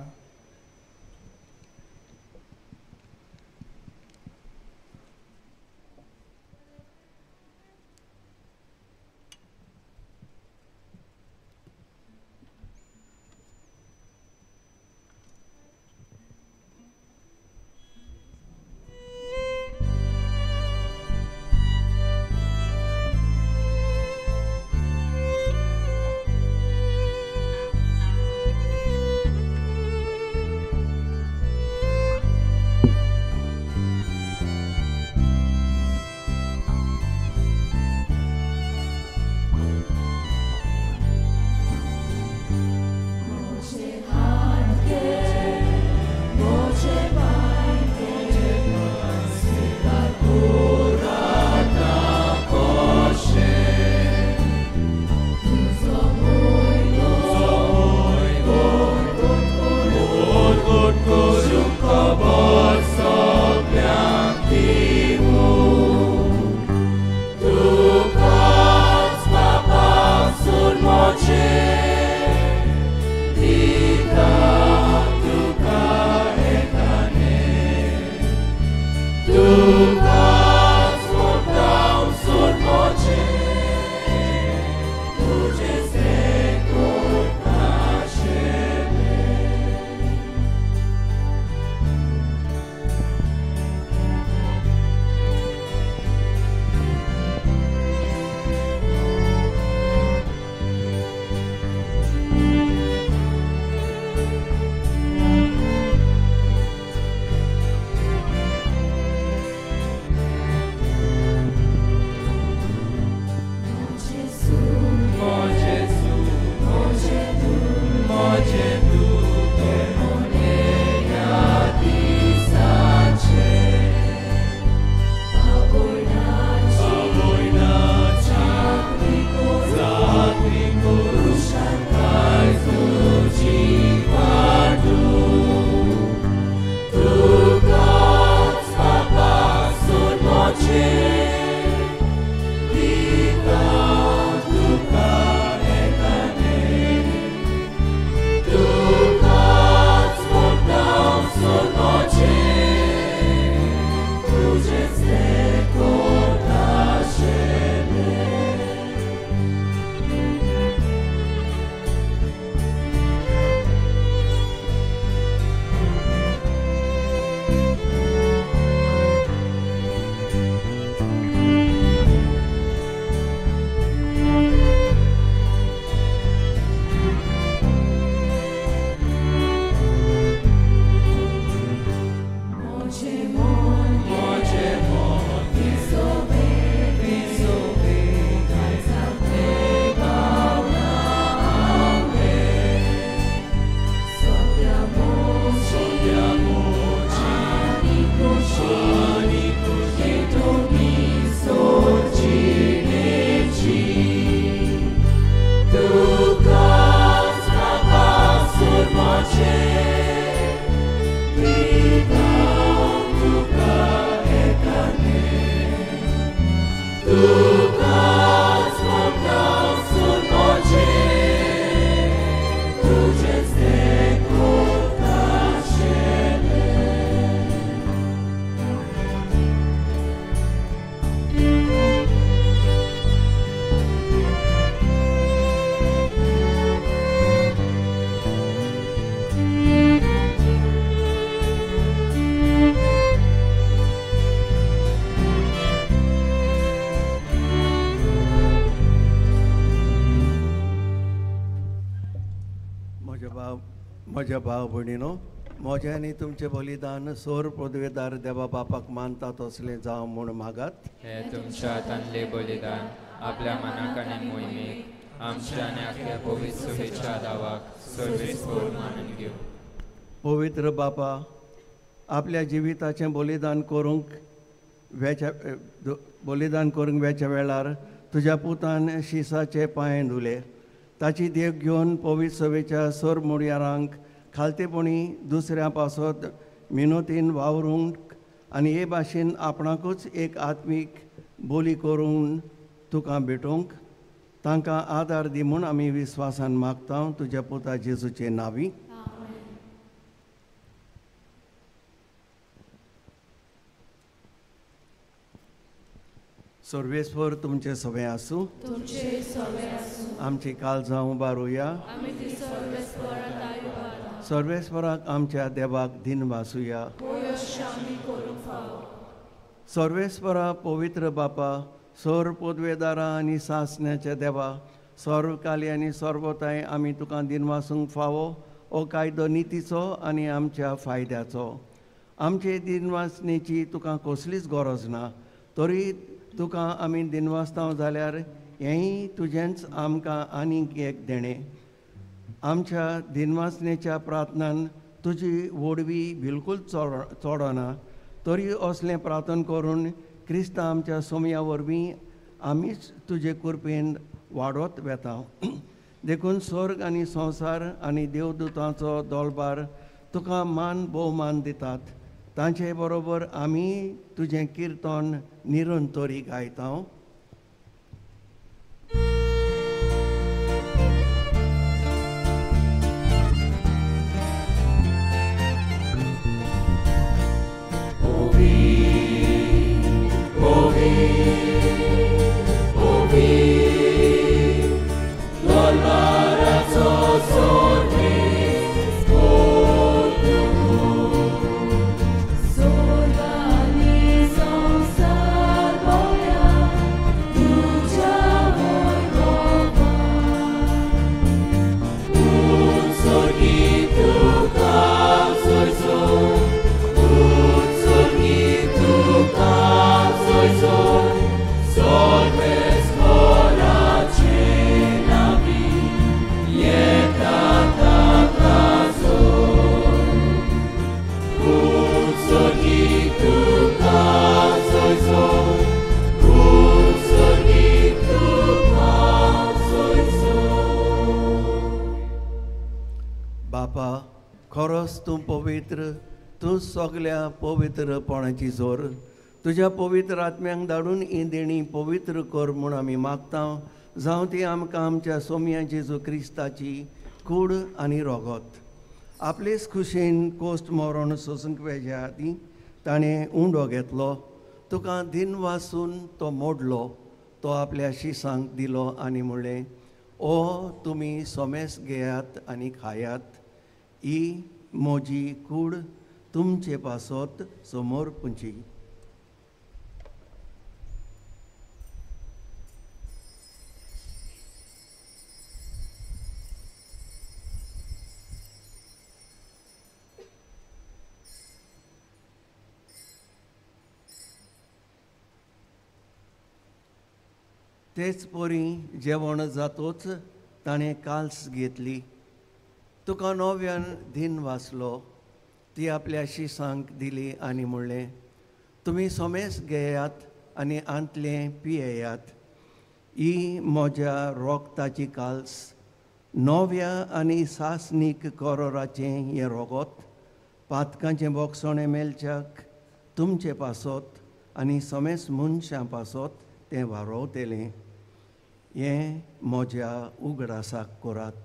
म्हज्या भाव भयणीनो, म्हजें आनी तुमचें बलिदान सोर पदवेदार देवा बापाक मानता तसलें जावं म्हूण मागात. हे तुमच्या हातांतले बलिदान आपल्या मनाक आनी मोहिमेक आमच्या आनी आख्या पवित्र सभेच्या दावाक सर्वेस्पर मानून घेव. पवित्र बापा, आपल्या जिविताचें बलिदान करूंक वेच्या वेळार तुज्या पुतान शिसाचे पांय धुले. ताची देख घेवन पवित्र सभेच्या सर मुडयारांक खालतेपणी दुसऱ्या पासत मिनोतीन वावरूंक आनी हे भाशेन आपणाकूच एक आत्मीक बोली करून तुका भेटोवंक तांकां आदार दी म्हूण आमी विस्वासान मागता तुज्या पुता जेजूचे नांवी. सर्वेस्वर तुमचे सगळे आसूं. आमची काळजां उबारुया. सर्वेस्वराक आमच्या देवाक दिन वासुया. सर्वेस्वरा पवित्र बापा, सौर पदवेदारा आनी सासण्याच्या देवा, सर्वकाली आनी सर्वताय आमी तुका दिन वासूंक फावो हो कायदो नितीचो आनी आमच्या फायद्याचो. आमचे दिनवासनेची तुका कसलीच गरज ना, तरी तुका आमी दिनवासतांव जाल्यार हेंय तुजेंच आमकां आनीक एक देणें. आमच्या दिनवासनेच्या प्रार्थनान तुजी वडवी बिलकूल चोडना, तरी असलें प्रार्थना करून क्रिस्ता आमच्या सोमया वरवीं आमीच तुजे कृपेन वाडत वेता. देखून स्वर्ग आनी संवसार आनी देवदूतांचो दोळबार तुका मान भोवमान दितात. तांचे बरोबर आमी तुजें किर्तन निरंतरी गायता. बापा, खरोच तूं पवित्र, तूं सगल्या पवित्रपणाची जोर. तुज्या पवित्र आत्म्यांक धाडून ही देणी पवित्र कर म्हूण आमी मागता. जावं ती आमकां आमच्या सोमया जेजू क्रिस्ताची कूड आनी रोगत. आपलेच खुशेन कोस्ट मरण सोसूंक वेज्या आदीं ताणें उंडो घेतलो. तुका दिन वासून तो मोडलो. तो आपल्या शिसांक दिलो आनी म्हणलें, ओ तुमी सोमेस घेयात आनी खायात. ही म्हजी कूड तुमचे पासत समोर पुंची. तेच परी जेवण जातोच ताणें काल्स घेतली. तुका नव्यान दिन वाचलो. ती आपल्या शिसांक दिली आनी म्हणलें, तुमी सोमेस घेयात आनी आंतलें पियेयात. ही म्हज्या रोगताची काल्स, नव्या आनी सासनीक करोराचें हें रोगत. पातकांचें बोगसणें मेलच्याक तुमचे पासत आनी सोमेस मनशां पासत तें वारोवतेलें. हें म्हज्या उगडासाक करात.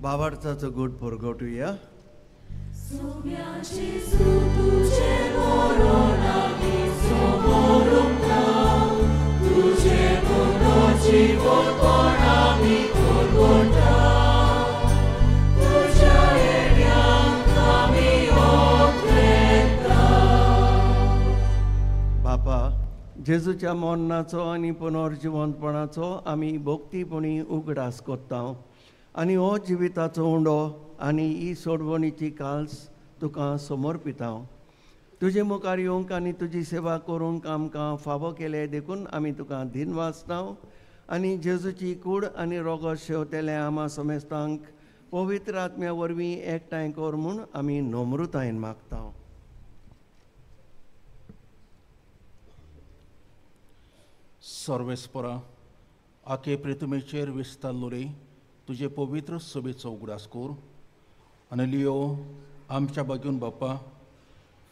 बाबार्चाचो गोड परगटुया. तुझे जेजूच्या मरणाचो आनी पुनर्जिवंतपणाचो आमी भोक्तीपणी उगडास कोत्ता आनी हो जिविताचो उंडो आनी ही सोडवणीची काल्स तुका समर्पिता. तुजे मुखार येवंक आनी तुजी सेवा करूंक आमकां फावो केले देखून आमी तुका दिनवासता आनी जेजूची कूड आनी रोगो शेवतेले आमा समेस्तांक पवित्र आत्म्या वरवीं एकठांय कर म्हूण आमी नम्रतायेन मागता. सर्वेस्परा आखे प्रितमेचेर विस्तारलोरे तुजे पवित्र सभेचो उगडास कर आनी लियो आमच्या बागून बाप्पा,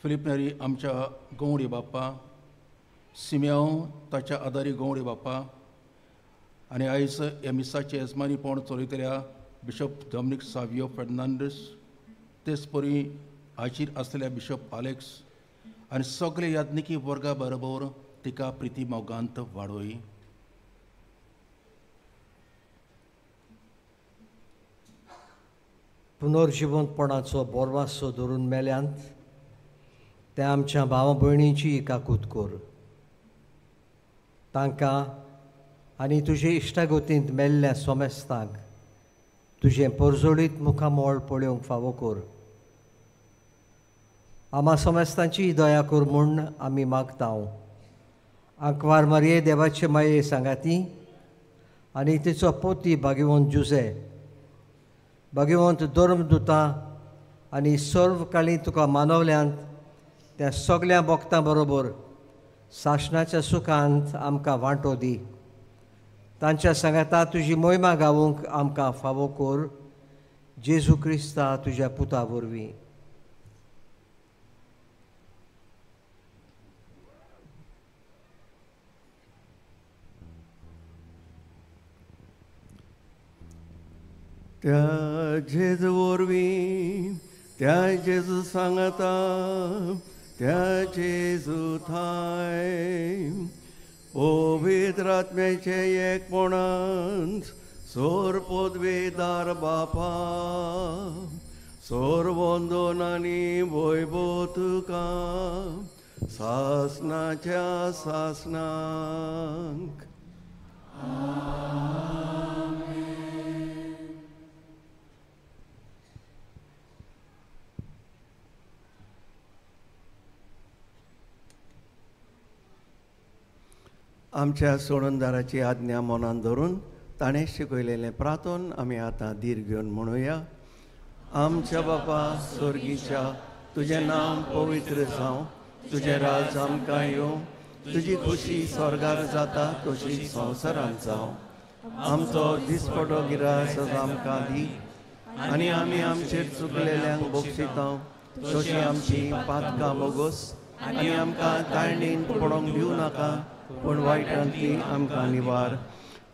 फिलिपनेरी आमच्या गवळी बाप्पा, सिमेओ ताच्या आदारी गवळी बाप्पा आनी आयज ह्या मिसाचे येजमानीपण चलयतल्या बिशप डॉमिनिक सावियो फेर्नांडीस, तेच परी हाचेर आसलेल्या बिशप आलेक्स आनी सगळे याज्ञिकी वर्गा बरोबर तिका प्रिती मोगांत वाडोय. पुनर्जिवंतपणाचो बोरवासो धरून मेल्यांत ते आमच्या भावा भयणींची एकाकूत कर. तांकां आनी तुजे इश्टागोतींत मेल्ल्या सोमेस्तांक तुजें परजोडीत मुखामोळ पळोवंक फावो कर. आमा सोमेस्तांची दया कर म्हूण आमी मागता. आंकवार मारये देवाचे माये सांगाती आनी तिचो पोती भाग्यवंत जुजे, भाग्यवंत धर्मदुतां आनी सर्व काळी तुका मानवल्यांत त्या सगळ्या भक्तां बरोबर सासणाच्या सुखांत आमकां वांटो दी. तांच्या सांगाता तुजी मोहिमा गावूंक आमकां फावो कर. जेजू क्रिस्ता तुज्या पुता वरवीं. त्या जेजू वरवीं त्या जेजू सांगता त्या जेजू थाय पवित्र आत्म्याचे एकपणांत सोर पदवेदार बापा, सोर वंदन आनी वैभव तुका सासणाच्या सासणांक. आमच्या सोडूनदाराची आज्ञा मनान धरून ताणें शिकयलेलें प्रार्थन आमी आतां धीर घेवन म्हणुया. आमच्या बापा स्वर्गीच्या, तुजें नांव पवित्र जावं, तुजें राज आमकां येवं, तुजी खुशी स्वर्गार जाता तशी संवसारांत जावं. आमचो दिसपटो गिरास आमकां दी आनी आमी आमचेर चुकलेल्यांक बक्षिता तशी आमची पातकां मोगोस आनी आमकां ताळणींत पडोवंक दिवं नाका पूण वायटांतली आमकां निवार.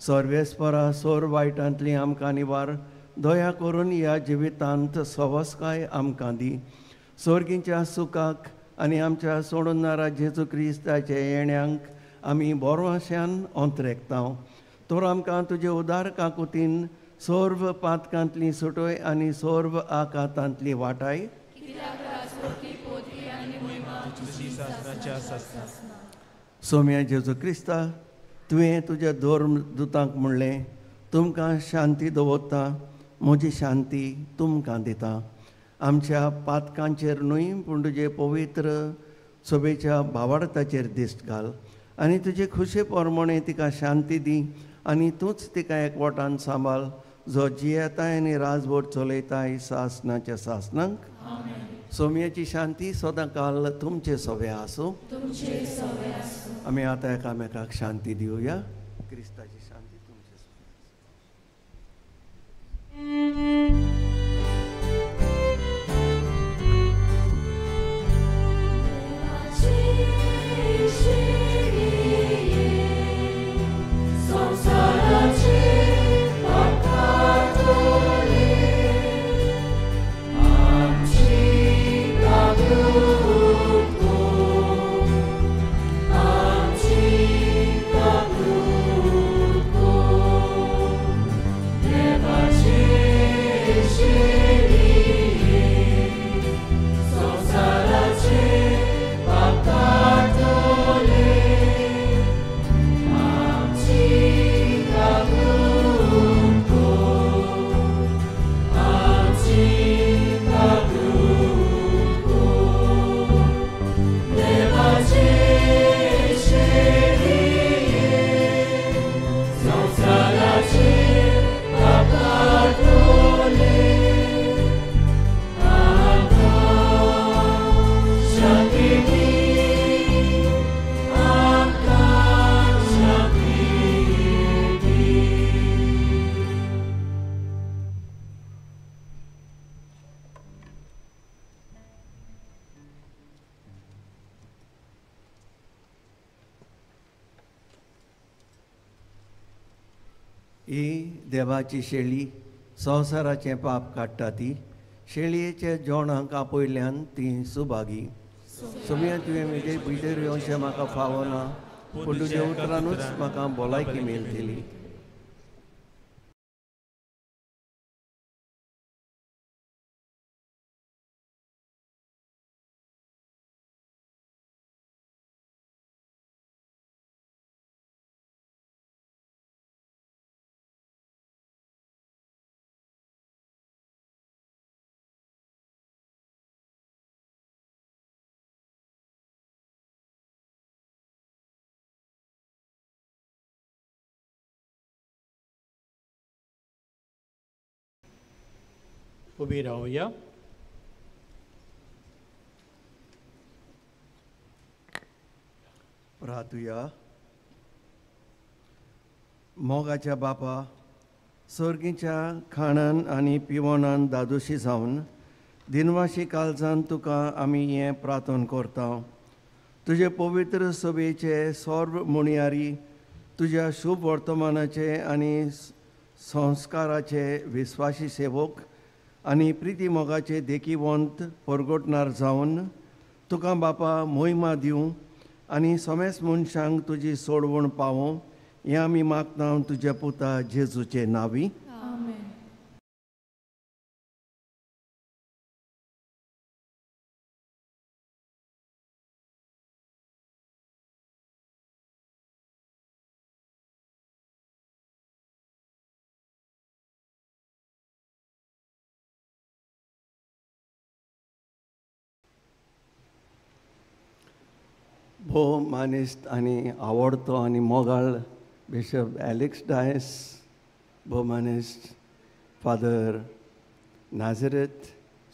सर्वेस्परा सोर वायटांतली आमकां निवार. दया करून ह्या जिवितांत सवस्काय आमकां दी. सर्गीच्या सुखाक आनी आमच्या सोडूनदारा जेजू क्रिस्ताच्या येण्यांक आमी बोरवाश्यान अंतरेकता. तर आमकां तुजे उदार काकुतीन सर्व पातकांतली सुटोय आनी सर्व आकांतांतली वाटाय. सोम्या जेजू क्रिस्ता, तुवें तुज्या धर्मदुतांक म्हणलें, तुमकां शांती दवरता, म्हजी शांती तुमकां दिता. आमच्या पातकांचेर न्हय पूण तुजे पवित्र सभेच्या भावार्थाचेर दिश्ट घाल आनी तुजे खुशे प्रमाणे तिका शांती दी आनी तूंच तिका एकवटान सांबाळ, जो जियेताय आनी राजभर चलयताय सासणाच्या सासणांक. सोम्याची शांती सदां काल तुमचे सोबे आसूं. आमी आतां एकामेकाक शांती दिवया. क्रिस्ताची शांती तुमचे ही देवाची शेळी संवसाराचें पाप काडटा ती शेळयेच्या जेवणाक आपयल्यान ती सुभागी सुमया तुवें म्हजे भितर येवचें म्हाका फावना पूण तुज्या उतरानूच म्हाका भलायकी मेळटली. उबी रावया. प्रार्थुया. मोगाच्या बापा, सर्गीच्या खाणान आनी पिवणान दादोशी जावन दिनवाशी काळजान तुका आमी हें प्रार्थन करता. तुजे पवित्र सभेचे सर्व मुणयारी तुज्या शुभ वर्तमानाचे आनी संस्काराचे विस्वासी सेवक आनी प्रिती मोगाचे देखीवंत परगटणार जावन तुका बापा मोहिमा दिवं आनी समेस मनशांक तुजी सोडवण पावों हें आमी मागता तुज्या पुता जेजूचे नांवी. भोव मानिस्त आनी आवडतो आनी मोगाळ बिशप एलेक्स डायस, भोव मानिस्त फादर नाझरेत,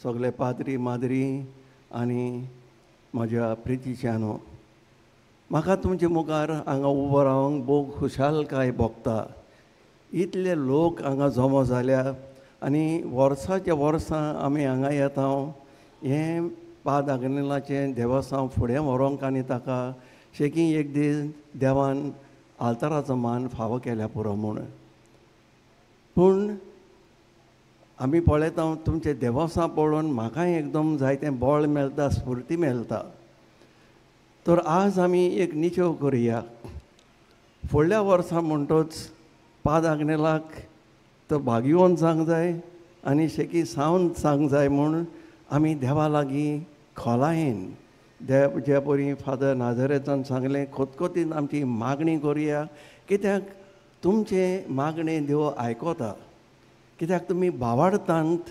सगळे पाद्री माद्री आनी म्हज्या प्रितीच्यानो, म्हाका तुमचे मुखार हांगा उबो रावंक भोव खुशालकाय भोगता. इतले लोक हांगा जमो जाल्या आनी वर्साच्या वर्सां आमी हांगा येता. हें पाद आग्नेलाचें देवस्थान फुडें व्हरोंक आनी ताका शेकी एक दीस देवान आल्ताराचो मान फावो केल्या पुरो म्हूण. पूण आमी पळयता तुमचें देवस्थान पळोवन म्हाकाय एकदम जायतें बळ मेळटा, स्फूर्ती मेळटा. तर आज आमी एक निचेव करुया. फुडल्या वर्सा म्हणटोच पाद आग्नेलाक तो भाग्यवंत जावंक जाय आनी शेकी सावन जावंक जाय म्हूण आमी देवा लागीं खोलायेन देव जे परी फादर नाझरेतान सांगलें खोतखोतीन आमची मागणी करुया. कित्याक तुमचे मागणे देव आयकोता. कित्याक तुमी भावार्थांत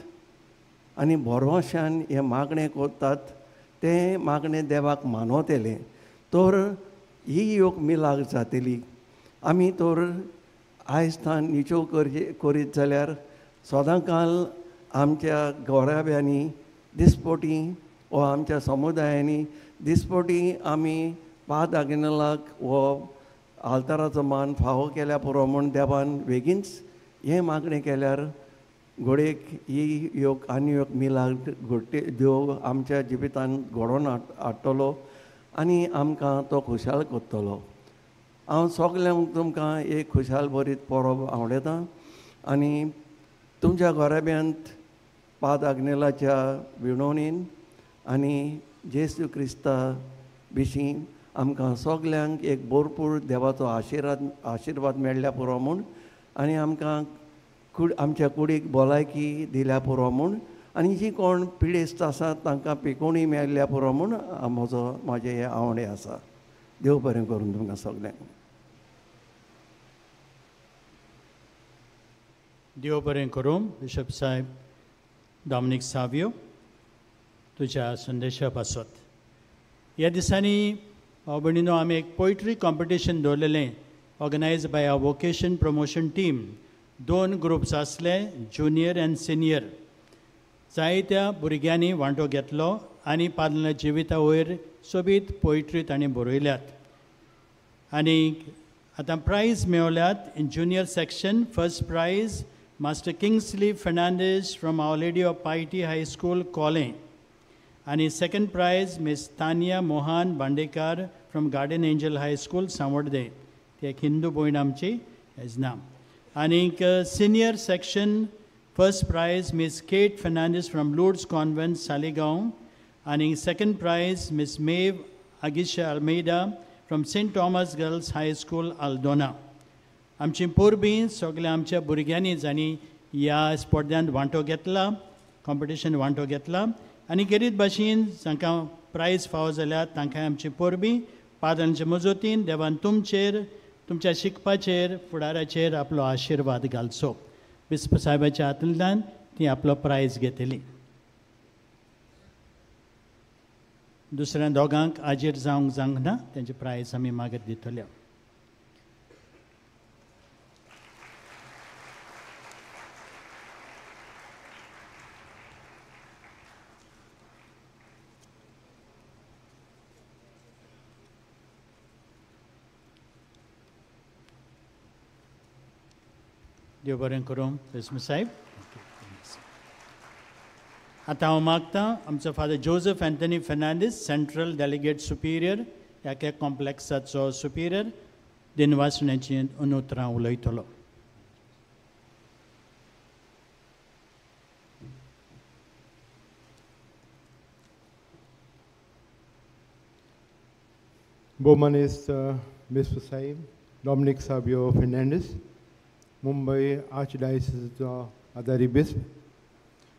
आनी भरवशान हे मागणे कोत्तात, ते मागणे देवाक मानवतले. तर ही योग मिलाक जातली. आमी तर आयज थान निचो करीत जाल्यार सदांकाल आमच्या गोराब्यांनी दिसपोटी वा आमच्या समुदायांनी दिसपोटी आमी पाद आग्नेलाक वो आल्ताराचो मान फावो केल्या पुरो म्हूण देवान बेगीनच हें मागणें केल्यार घोडेक ही योग आनी योग मिलाक घडटे देव आमच्या जिवितान घडोवन हाडटलो आनी आमकां तो खुशाल कोत्तलो. हांव सगल्यांक तुमकां एक खुशाल बरीत परब आवडयतां आनी तुमच्या गोराब्यांत पाद आग्नेलाच्या विणवणीन आनी जेसू क्रिस्ता विशीं आमकां सगल्यांक एक भरपूर देवाचो आशिर्वाद मेळ्ळ्या पुरो म्हूण आनी आमकां आमच्या कुडीक भलायकी दिल्या पुरो म्हूण आनी जी कोण पिडेस्त आसात तांकां पिकोवणी मेळ्ळ्या पुरो म्हूण म्हाजें हें आवडे आसा. देव बरें करून तुमकां सगल्यांक. देव बरें करूं. बिशप साहेब डॉमिनिक सावियो, तुज्या संदेशा पासत. ह्या दिसांनी भाव भयणीनो आमी एक पोयट्री कॉम्पिटिशन दवरलेलें organise by our vocation promotion team. 2 groups आसले, ज्युनियर एंड सिनियर. जायत्या भुरग्यांनी वांटो घेतलो आनी पादल्या जिविता वयर सोबीत पोयट्री तांणी बरयल्यात. आनी आतां प्रायज मेळ्ळ्यात. In junior section first prize Master Kingsley Fernandez from Our Lady of Piety High School, Kole. And second prize, Miss Tanya Mohan Bandekar from Garden Angel High School, Samwadde. ती एक हिंदू भयण आमची हेज नाम. आनीक senior section first prize miss Kate Fernandes from Lourdes convent Saligao आनी second prize miss Maeve आगिशा Almeida from Saint Thomas girls high school Aldona. आमची पोरबीं सगल्या आमच्या भुरग्यांनी जाणी ह्या स्पर्धांत वांटो घेतला, कॉम्पिटिशन वांटो घेतला आनी खेरीत भाशेन जांकां प्रायज फावो जाल्यार तांकां आमची पोरबीं पादांच्या मजतीन देवान तुमचेर, तुमच्या शिकपाचेर, फुडाराचेर आपलो आशिर्वाद घालचो. बिस्प साहेबाच्या हातूंतल्यान ती आपलो प्रायज घेतली. दुसऱ्या दोगांक हाजीर जावंक ना, तेंचे प्रायज आमी मागीर दितले. देव बरें करूं बिस्म साहेब. आतां हांव मागतां आमचो father Joseph Anthony Fernandes, central delegate Superior, ह्या कॉम्प्लेक्साचो सुपिरियर, दिनवासण्याची उतरां उलयतलो. Bomanist Bispo Sahib, Dominic Savio Fernandez, Mumbai Archdiocese Adari Bisp,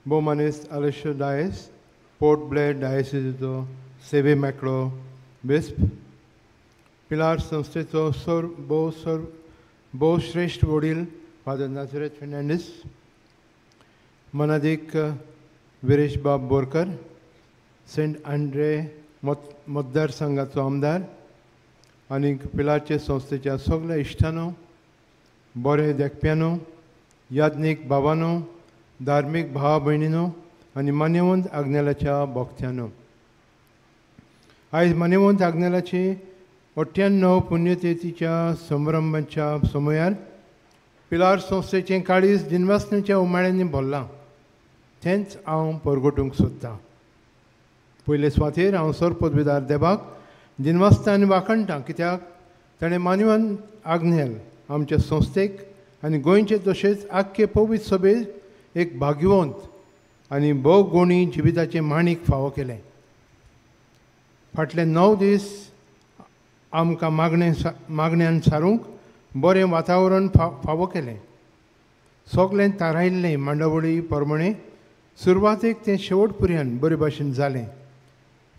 Bomanist Alicia Dias, Port Blair Diocese Seve Macro Bisp, Pilar Sansteto Bo Shresht Vodil, Father Nazareth Fernandez, Manadik Virish Bab Borkar, Saint Andre Moddar Sangato Amdar, आणि पिलारचे संस्थेच्या सगळ्या इश्टांनो, बरे देखप्यांनो, याज्ञीक भावांनो, धार्मीक भावा भयणींनो आनी मान्यवंत आग्नेलाच्या भक्त्यांनो, आयज मान्यवंत आग्नेलाची 98 पुण्यतिथीच्या समारंभाच्या समयार पिलार संस्थेचें काळीज दिनवासनेच्या उमाळ्यांनी भरलां, तेंच हांव परगटूंक सोदतां. पयले सुवातेर हांव सर पदवीदार देवाक दिनवासता आनी वाखणटां, कित्याक ताणें मानवान आग्नेल आमच्या संस्थेक आनी गोंयचे तशेंच आख्खे पवित्र सभेक एक भाग्यवंत आनी भोवगुणी जिविताचें माणीक फावो केलें. फाटले 9 दीस आमकां मागण्यांत सारूंक बरें वातावरण फावो केलें. सगळें तारायिल्लें मांडावळी प्रमाणें सुरवातेक तें शेवट पर्यंत बरे भाशेन जालें.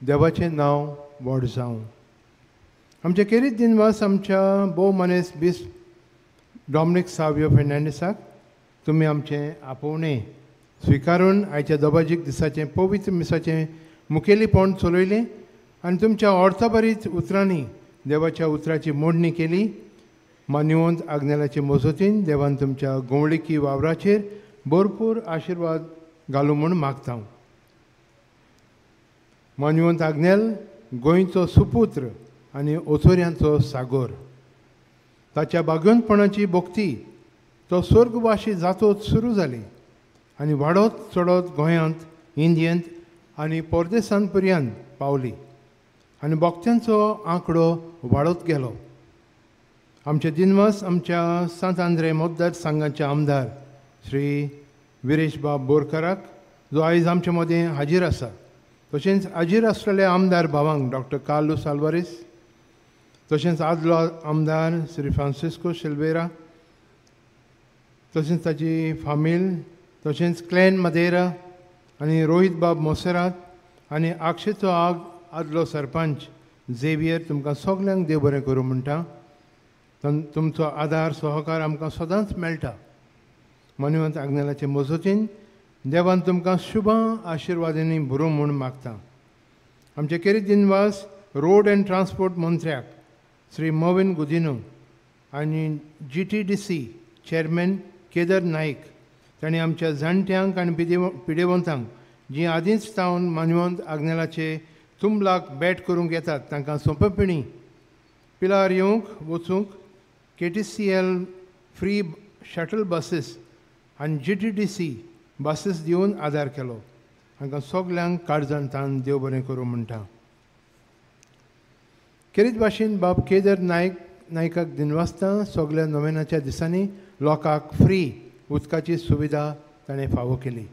देवाचें नांव व्हड जावं. आमचे केरीत दिनवास आमच्या भोव मनीस बिस्प डॉमिनिक सावियो फेर्नांडीसाक तुमी आमचें आपोवणें स्विकारून आयच्या दोबाजीक दिसाचें पवित्र मिसाचें मुखेलीपण चलयलें आनी तुमच्या ऑर्थोबारीत उतरांनी देवाच्या उतराची मोडणी केली. मान्यवंत आग्नेलाचे मजतीन देवान तुमच्या गोवळिकी वावराचेर भरपूर आशिर्वाद घालूं म्हूण मागतां. मान्यवंत आग्नेल गोंयचो सुपुत्र आनी ओचोऱ्यांचो सागोर. ताच्या भाग्यवंतपणाची भोक्ती तो स्वर्गवासी जातोच सुरू जाली आनी वाडत चडत गोंयांत, इंडियेंत आनी परदेसांत पर्यंत पावली आनी भोक्त्यांचो आंकडो वाडत गेलो. आमचे दिनवास आमच्या सांत आंद्रे मतदार संघाचे आमदार श्री विरेश बाब बोरकाराक, जो आयज आमचे मदें हाजीर आसा, तशेंच हाजीर आसलेल्या आमदार भावांक डॉक्टर कार्लोस आल्वारेस, तशेंच आदलो आमदार श्री फ्रांसिस्को सिल्वेरा, तशेंच ताची फामील, तशेंच क्लेन मदेरा आनी रोहित बाब मोसेरात आनी आक्षेचो आदलो सरपंच झेवियर, तुमकां सगल्यांक देव बरें करूं म्हणटा. तुमचो आदार सहकार आमकां सदांच मेळटा. मान्यवंत आग्नेलाचे मजतीन देवान तुमकां शुभ आशिर्वादांनी भरूं म्हूण मागता. आमचे केरीत दिनवास रोड एंड ट्रान्सपोर्ट मंत्र्याक श्री मोविन गुदिनो आनी GTDC चेअरमॅन केदार नाईक, तांणी आमच्या जाणट्यांक आनी पिडेवंतांक जीं आदींच जावन मान्यवंत आग्नेलाचे तुमलाक भेट करूंक येतात तांकां सोंपेपणी पिलार येवंक वचूंक KTCL फ्री शटल बसीस आनी GTDC बसीस दिवन आदार केलो. हांकां सगल्यांक काळजांतान देव बरें करूं म्हणटा. केरीत भाशेन बाब केदार नायकाक दिनवासता सगळ्या नोवेनाच्या दिसांनी लोकांक फ्री उदकाची सुविधा ताणें फावो केली.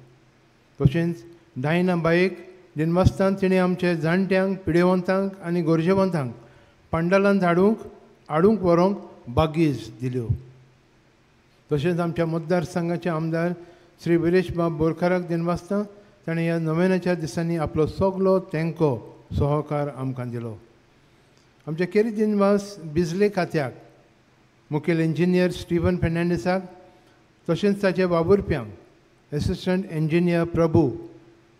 तशेंच डायना बायक दिनमस्तान तिणें आमच्या जाणट्यांक, पिडेवंतांक आनी गरजेवंतांक पंडालांत हाडूंक व्हरूंक बागीज दिल्यो. तशेंच आमच्या मतदारसंघाचे आमदार श्री विरेश बाब बोरकाराक दिनवासता ताणें ह्या नोवेनाच्या दिसांनी आपलो सगलो तेंको सहकार आमकां दिलो. आमचे केरी दिनवास बिजले खात्याक मुखेल इंजिनियर स्टीवन फेर्नांडीसाक, तशेंच ताचे वावुरप्यांक एसिस्टंट इंजिनियर प्रभू,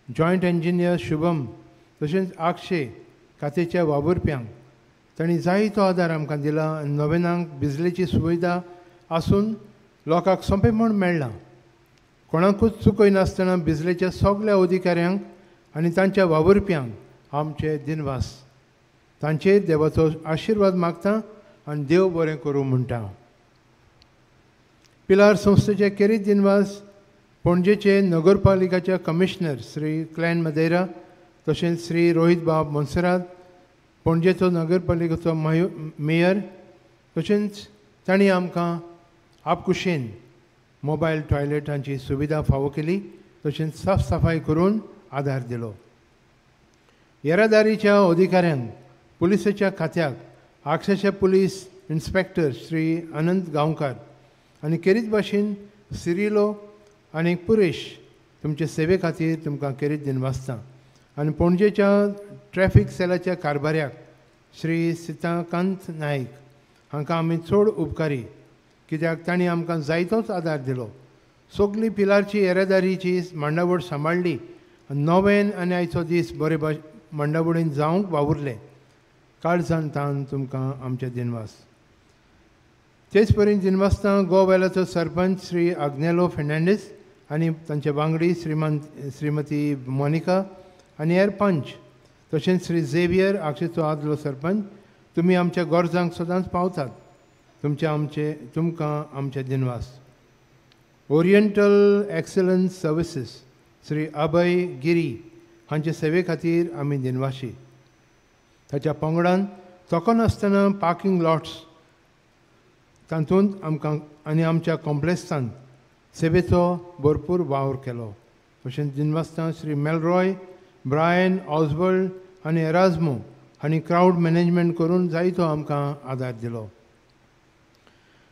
जॉयंट इंजिनियर शुभम, तशेंच आक्षे खात्याच्या वावुरप्यांक तांणी जायतो आदार आमकां दिला. आनी नोवेनांक बिजलेची सुविधा आसून लोकांक सोंपेपण मेळ्ळां. कोणाकूच चुकय नासतना बिजलेच्या सगळ्या अधिकाऱ्यांक आनी तांच्या वावुरप्यांक आमचे दिनवास. तांचेर देवाचो आशिर्वाद मागता आनी देव बरें करूं म्हणटा. पिलार संस्थेचे केरीत दिनवास पणजेचे नगरपालिकाचे कमिशनर श्री क्लॅन मदेरा, तशेंच श्री रोहित बाब मोन्सेरात, पणजेचो नगरपालिकेचो मेयर, तशेंच तांणी आमकां आपकुशेन मोबायल टॉयलेटांची सुविधा फावो केली, तशेंच साफ सफाई करून आदार दिलो. येरादारीच्या अधिकाऱ्यांक पुलिसाच्या खात्याक आक्षाचे पुलीस इन्स्पेक्टर श्री अनंत गांवकार आनी केरीत भाशेन सिरिलो आनी पुरेश तुमचे सेवे खातीर तुमकां केरीत दिनवासता. आनी पणजेच्या ट्रॅफिक सेलाच्या कारभाऱ्याक श्री सिताकांत नायक हांकां आमी चड उपकारी, कित्याक तांणी आमकां जायतोच आदार दिलो. सगळी पिलारची येरादारीची मांडावळ सांबाळली आनी नोवेन आनी आयचो दीस बरे मांडावळीन जावंक वावुरले. काळजान तान तुमकां आमचे दिनवास. तेच परीन दिनवासता गोवेलाचो सरपंच श्री आग्नेलो फेर्नांडीस आनी तांचे वांगडी श्रीमती मोनिका आनी हेर पंच, तशेंच श्री झेवियर आक्षेचो आदलो सरपंच, तुमी आमच्या गरजांक सदांच पावतात. तुमकां आमचे दिनवास. Oriental excellence services Shri Abhay गिरी हांचे सेवे खातीर आमी दिनवाशी. ताच्या पंगडान चोकोन आसतना पार्किंग लॉट्स तातूंत आमकां आनी आमच्या कॉम्प्लेक्सांत सेवेचो भरपूर वावर केलो. तशेंच दिनवासता श्री मेलरॉय, ब्रायन, ऑस्वर्ल्ड आनी एराजमो हांणी क्रावड मॅनेजमेंट करून जायतो आमकां आदार दिलो.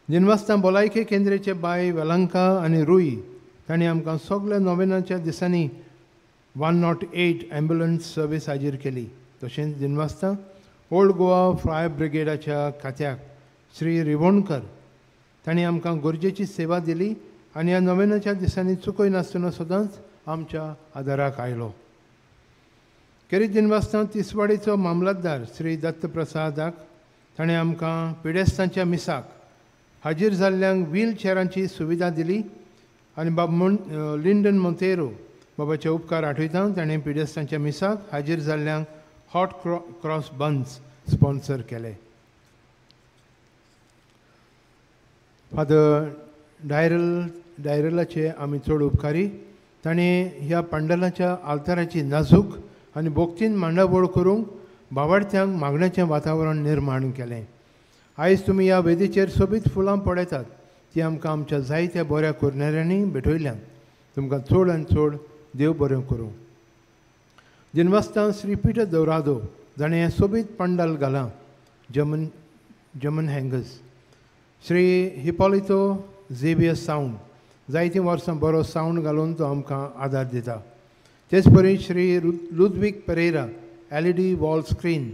दिनवासता भलायकी केंद्राचे बाय वेलंका आनी रुई तांणी आमकां सगळ्या नोवेनाच्या दिसांनी 108 ॲम्ब्युलन्स सर्वीस हाजीर केली. तशेंच दिनवासता ओल्ड गोवा फायर ब्रिगेडाच्या खात्याक श्री रिवोणकर तांणी आमकां गरजेची सेवा दिली आनी ह्या नोवेनाच्या दिसांनी चुकय नासतना सदांच आमच्या आदाराक आयलो. केरीत दिनवासता तिसवाडीचो मामलतदार श्री दत्त प्रसादाक ताणें आमकां पिडेस्तांच्या मिसाक हाजीर जाल्ल्यांक व्हील चॅरांची सुविधा दिली आनी लिंडन मोंतेरो बाबाचे उपकार आठयता. ताणें पिडेस्तांच्या मिसाक हाजीर जाल्ल्यांक हॉट क्रॉस बन्स स्पॉन्सर केले. फादर डायरलाचे आमी चड उपकारी. ताणें ह्या पंडलाच्या आल्ताराची नाजूक आनी बोगतीन मांडावळ करूंक भावार्थ्यांक मागण्याचें वातावरण निर्माण केलें. आयज तुमी ह्या वेदीचेर सोबीत फुलां पळयतात ती आमकां आमच्या जायत्या बऱ्या करणाऱ्यांनी भेटयल्यान. तुमकां चड आनी चड देव बरें करूं. दिनवासता श्री पिटर दौरादो जाणें हें सोबीत पंडाल घालां जमन हँगर्स. श्री हिपोलितो झेवियर सावंड जायतीं वर्सां बरो सावंड घालून तो आमकां आदार दिता. तेच परी Shri Ludvik Pereira LED wall screen,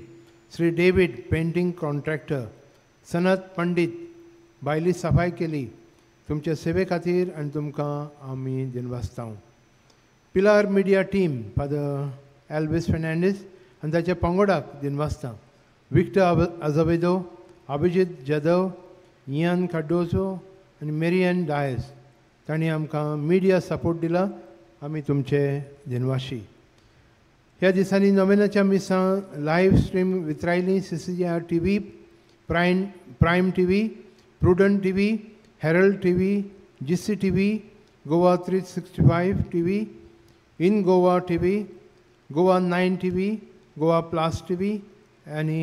Shri David painting contractor, Sanat Pandit बायली सफाई केली. तुमच्या सेवे खातीर आनी तुमकां आमी दिनवासता. Pilar media team father Elvis Fernandes आनी ताच्या पंगडाक दिनवासता. Victor Azevedo, Abhijit Jadhav, Ian Cardozo आनी मेरियन डायस तांणी आमकां मिडिया सपोर्ट दिला. आमी तुमचे दिनवाशी. ह्या दिसांनी नोवेनाच्या मिसां लायव्ह स्ट्रीम वितरायली CCR TV, prime TV, prudent TV, Herald TV, GCTV, Goa 365 TV, in Goa TV, Goa 9 TV, Goa plus TV आनी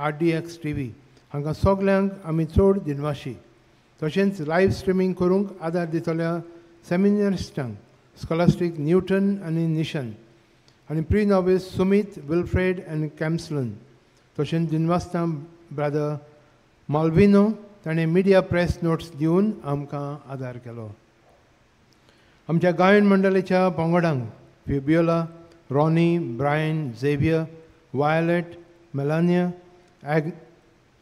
RDX TV हांकां सगल्यांक आमी चड दिनवाशी. तशेंच लायव्ह स्ट्रिमींग करूंक आदार दितल्या सेमिनारिस्टांक स्कॉलास्टीक न्यूटन आनी निशन आनी प्री नॉविस सुमीत विल्फ्रेड आनी कॅम्सलन तशेंच दिनवासता ब्रदर माल्विनो ताणें मिडिया प्रेस नोट्स दिवन आमकां आदार केलो. आमच्या गायन मंडळीच्या पंगडांक Fabiola, Ronnie, Brian, Xavier, Violet, Melania,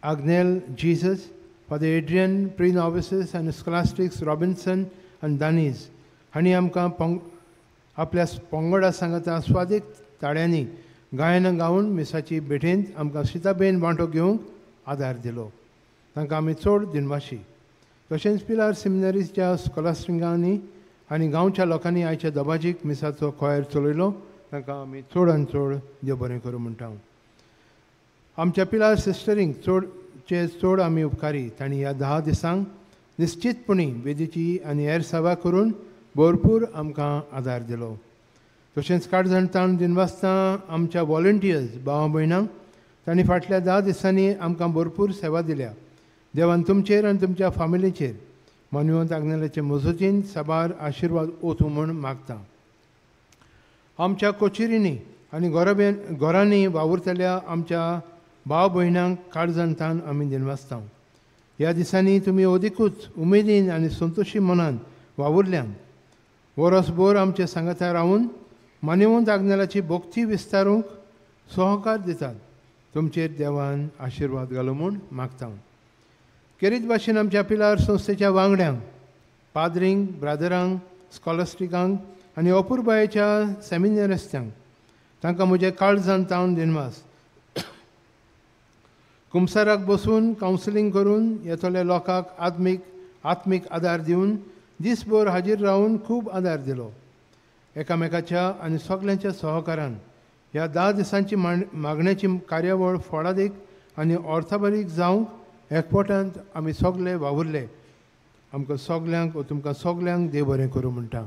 Agnel, Jesus, father Adrian, pre novices आनी स्कॉलास्टिक्स रॉबिन्सन आनी दानीज हांणी आमकां आपल्या पंगडा सांगाता स्वादीक ताळ्यांनी गायनां गावन मिसाची भेटेंत आमकां सिताबेन वांटो घेवंक आदार दिलो. तांकां आमी चड दिनवाशी. तशेंच पिलार सेमिनरीच्या स्कॉलास्टिकांनी आनी गांवच्या लोकांनी आयच्या दबाजीक मिसाचो खोयर चलयलो. तांकां आमी चड आनी चड देव बरें करूं म्हणटा. आमच्या पिलार सिस्टरींक चड आमी उपकारी. तांणी ह्या 10 दिसांक निश्चितपणी वेदीची आनी हेर सेवा करून भरपूर आमकां आदार दिलो. तशेंच काडजणतान दिनवासता आमच्या वॉलंटियर्स भावा भयणांक तांणी फाटल्या 10 दिसांनी आमकां भरपूर सेवा दिल्या. देवान तुमचेर आनी तुमच्या फामिलीचेर मानवंत आग्नेलाचे मजतीन साबार आशिर्वाद ओतूं म्हूण मागता. आमच्या कोचेरींनी आनी घरांनी वावुरतल्या आमच्या भाव भयणांक काळजांतान आमी दिनवासता. ह्या दिसांनी तुमी अदिकूच उमेदीन आनी संतोशी मनान वावुरल्यान वरसभर आमचे सांगाता रावून मानवंत आग्नेलाची भोक्ती विस्तारूंक सहकार दितात. तुमचेर देवान आशिर्वाद घालो म्हूण मागता. खेरीत भाशेन आमच्या पिलार संस्थेच्या वांगड्यांक, पाद्रींक, ब्रादरांक, स्कॉलास्टिकांक आनी अपुरबायेच्या सेमिनारिस्टांक तांकां म्हजें काळजान तावन दिनवास. कुमसाराक बसून कावन्सिलींग करून येतल्या लोकांक आत्मीक आदार दिवन दिसभर हाजीर रावन खूब आदार दिलो. एकामेकाच्या आनी सगल्यांच्या सहकारान ह्या 10 दिसांची मागण्याची कार्यावळ फळादीक आनी अर्थबारीक जावंक एकवटांत आमी सगळे वावुरले. आमकां सगल्यांक तुमकां सगल्यांक देव बरें करूं म्हणटा.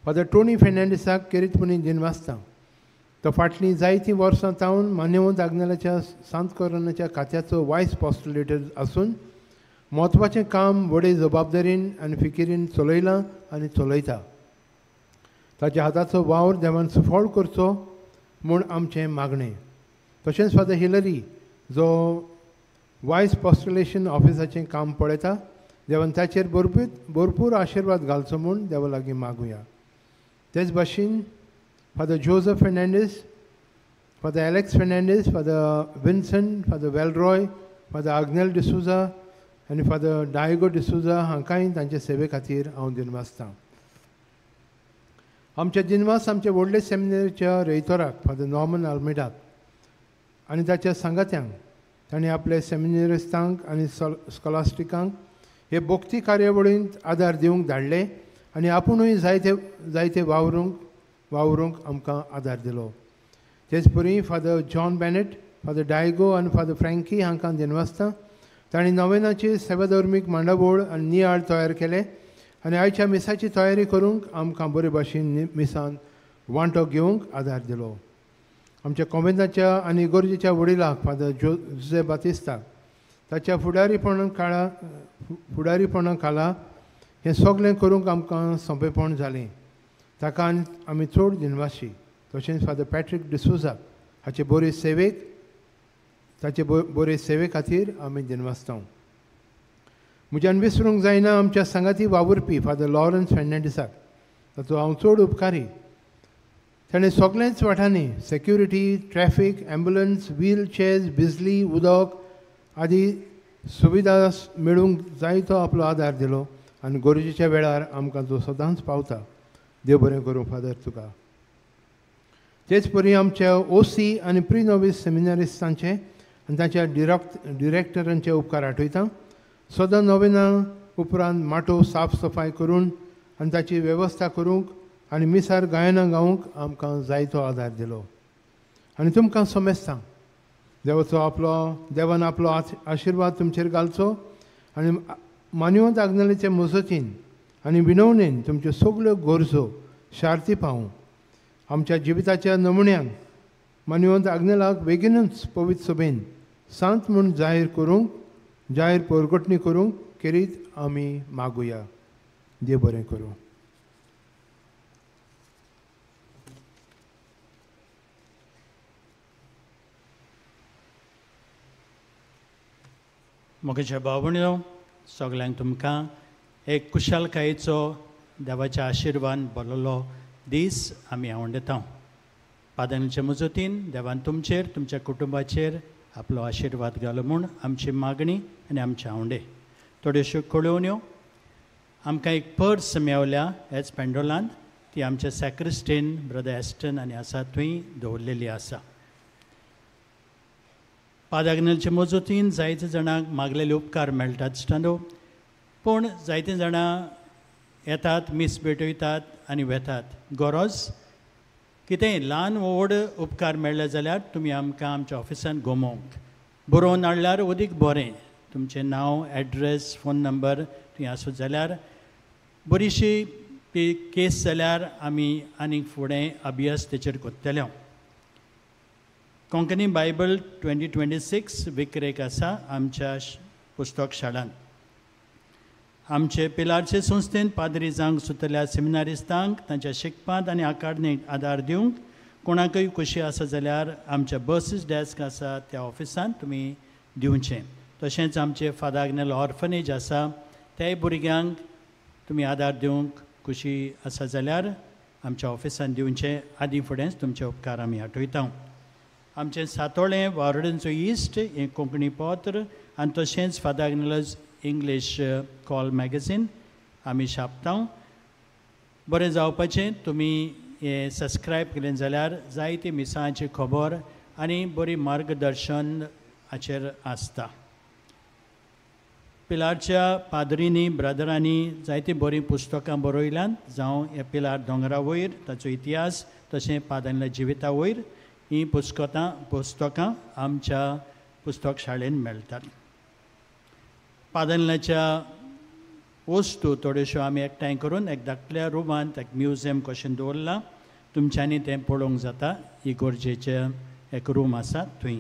फादर टोनी फेर्नांडीसाक खेरीतपणी दिनवासता. तो फाटलीं जायतीं वर्सां तावन मान्यवंत आग्नेलाच्या सांत कोरोनाच्या खात्याचो वायस पॉस्टुलेटर आसून म्हत्वाचें काम व्हडे जबाबदारीन आनी फिकिरीन चलयलां आनी चलयता. ताच्या हाताचो वावर देवान सुफळ करचो म्हूण आमचें मागणें. तशेंच फादर हिलरी जो वायस पॉस्टुलेशन ऑफिसाचें काम पळयता, देवान ताचेर भरपूर आशिर्वाद घालचो म्हूण देवा लागीं मागुया. तेच भाशेन father Joseph Fernandes, father Alex Fernandes, father Vincent, father Velroy, father Agnel D'Souza आनी फादर डायगो डिसुजा हांकांय तांचे सेवे खातीर हांव दिनवासतां. आमचे दिनवास आमचे व्हडले सेमिनारीच्या रयतराक फादर नॉर्मन आल्मेडाक आनी ताच्या सांगात्यांक ताणें आपले सेमिनारिस्टांक आनी स्कॉलास्टिकांक हे भोक्ती कार्यावळींत आदार दिवंक धाडले आनी आपुणूय जायते वावरूंक आमकां आदार दिलो. तेच परी फादर जॉन बेनेट, फादर डायगो आनी फादर फ्रँकी हांकां दिनवासता. तांणी नोवेनाची सेवाधर्मीक मांडावळ आनी नियाळ तयार केले आनी आयच्या मिसाची तयारी करूंक आमकां बरे भाशेन मिसान वांटो घेवंक आदार दिलो. आमच्या कॉमेंताच्या आनी गरजेच्या वडिलाक फादर जोझे बातिस्ताक ताच्या फुडारीपणा खाला हें सगळें करूंक आमकां सोंपेपण जालें. ताका आमी चड दिनवाशी. तशेंच फादर पॅट्रीक डिसुजाक ताचे बरे सेवे खातीर आमी दिनवासता. म्हज्यान विसरूंक जायना आमच्या सांगाती वावुरपी फादर लॉरन्स फेर्नांडीसाक. ताचो हांव चड उपकारी. ताणें सगळ्याच वाठांनी सेक्युरिटी, ट्रॅफीक, एम्ब्युलन्स, व्हील चॅर्स, बिजली, उदक आदी सुविधा मेळूंक जायतो आपलो आदार दिलो आनी गरजेच्या वेळार आमकां तो सदांच पावता. देव बरें करूं फादर तुका. तेच परी आमच्या ओसी आनी प्री नोविस सेमिनारिस्टांचे आनी ताच्या डिरेक्टरांचे उपकार आठयता. सदां नोवेना उपरांत माटो साफ सफाई करून आनी ताची वेवस्था करूंक आनी मिसार गायनां गावंक आमकां जायतो आदार दिलो. आनी तुमकां समजता देवान आपलो आशिर्वाद तुमचेर घालचो आनी मानवंत आग्नेलाचे मजतीन आनी विनवणेन तुमच्यो सगळ्यो गरजो शार्ती पावूं. आमच्या जिविताच्या नमुन्यांक मानवंत आग्नेलाक बेगीनूच पवित्र सभेन सांत म्हूण जाहीर परगटणी करूंक करीत आमी मागुया. देव बरें करूं. मोगाच्या भाव भयणीनो, सगल्यांक तुमकां एक कुशलकायेचो देवाच्या आशिर्वाद भरलेलो दीस आमी हांव दिता. पादांच्या मजतीन देवान तुमचेर तुमच्या कुटुंबाचेर आपलो आशिर्वाद घालो म्हूण आमची मागणी आनी आमचे आवडे. थोड्योश्यो कळोवण्यो आमकां एक पर्स मेवल्या हेच पेंडोलांत. ती आमच्या सॅक्रिस्टीन ब्रदर एस्टन आनी आसा थंय दवरलेली आसा. पादाग्नेलचे मजतीन जायते जाणांक मागलेले उपकार मेळटात दिसतालो, पूण जायते जाणां येतात, मीस भेटयतात आनी वेतात. गरज कितेंय ल्हान व्हड उपकार मेळ्ळे जाल्यार तुमी आमकां आमच्या ऑफिसान घुमोवंक बरोवन हाडल्यार अदीक बरें. तुमचें नांव, एड्रेस, फोन नंबर थंय आसूं जाल्यार बरीशी ती केस जाल्यार आमी आनीक फुडें अभ्यास तेचेर कोत्तले. कोंकणी बायबल 2026 विक्रेक आसा आमच्या पुस्तक शाळांत. आमचे पिलारचे संस्थेन पाद्री जावंक सुतल्या सेमिनारिस्तांक तांच्या शिकपांत आनी आकारणीक आदार दिवंक कोणाकय खुशी आसा जाल्यार आमच्या बसीस डेस्क आसा त्या ऑफिसांत तुमी दिवचें. तशेंच आमचे फादाग्नेल ऑर्फनेज आसा त्याय भुरग्यांक तुमी आदार दिवंक खुशी आसा जाल्यार आमच्या ऑफिसान दिवचें. आदीं फुडेंच तुमचे उपकार आमी आठयता. आमचें सातोळें वारोडेंचो इश्ट हें कोंकणी पत्र आनी तशेंच फादाग्नेलज इंग्लीश कॉल मॅगझीन आमी छापता. बरें जावपाचें. तुमी हें सबस्क्रायब केलें जाल्यार जायती मिसांची खबर आनी बरी मार्गदर्शन हाचेर आसता. पिलारच्या पाद्रींनी ब्रदरांनी जायतीं बरीं पुस्तकां बरयल्यात. जावं हे पिलार दोंगरा वयर ताचो इतिहास तशें पादांतल्या जिविता वयर हीं पुस्तकां आमच्या पुस्तक शाळेन मेळटात. पादांतल्याच्या वस्तू थोड्योश्यो आमी एकठांय करून एक धाकट्या रुमांत एक म्युजियम कशें दवरलां. तुमच्यांनी तें पळोवंक जाता. इगोर्जेचें एक रूम आसा थंय.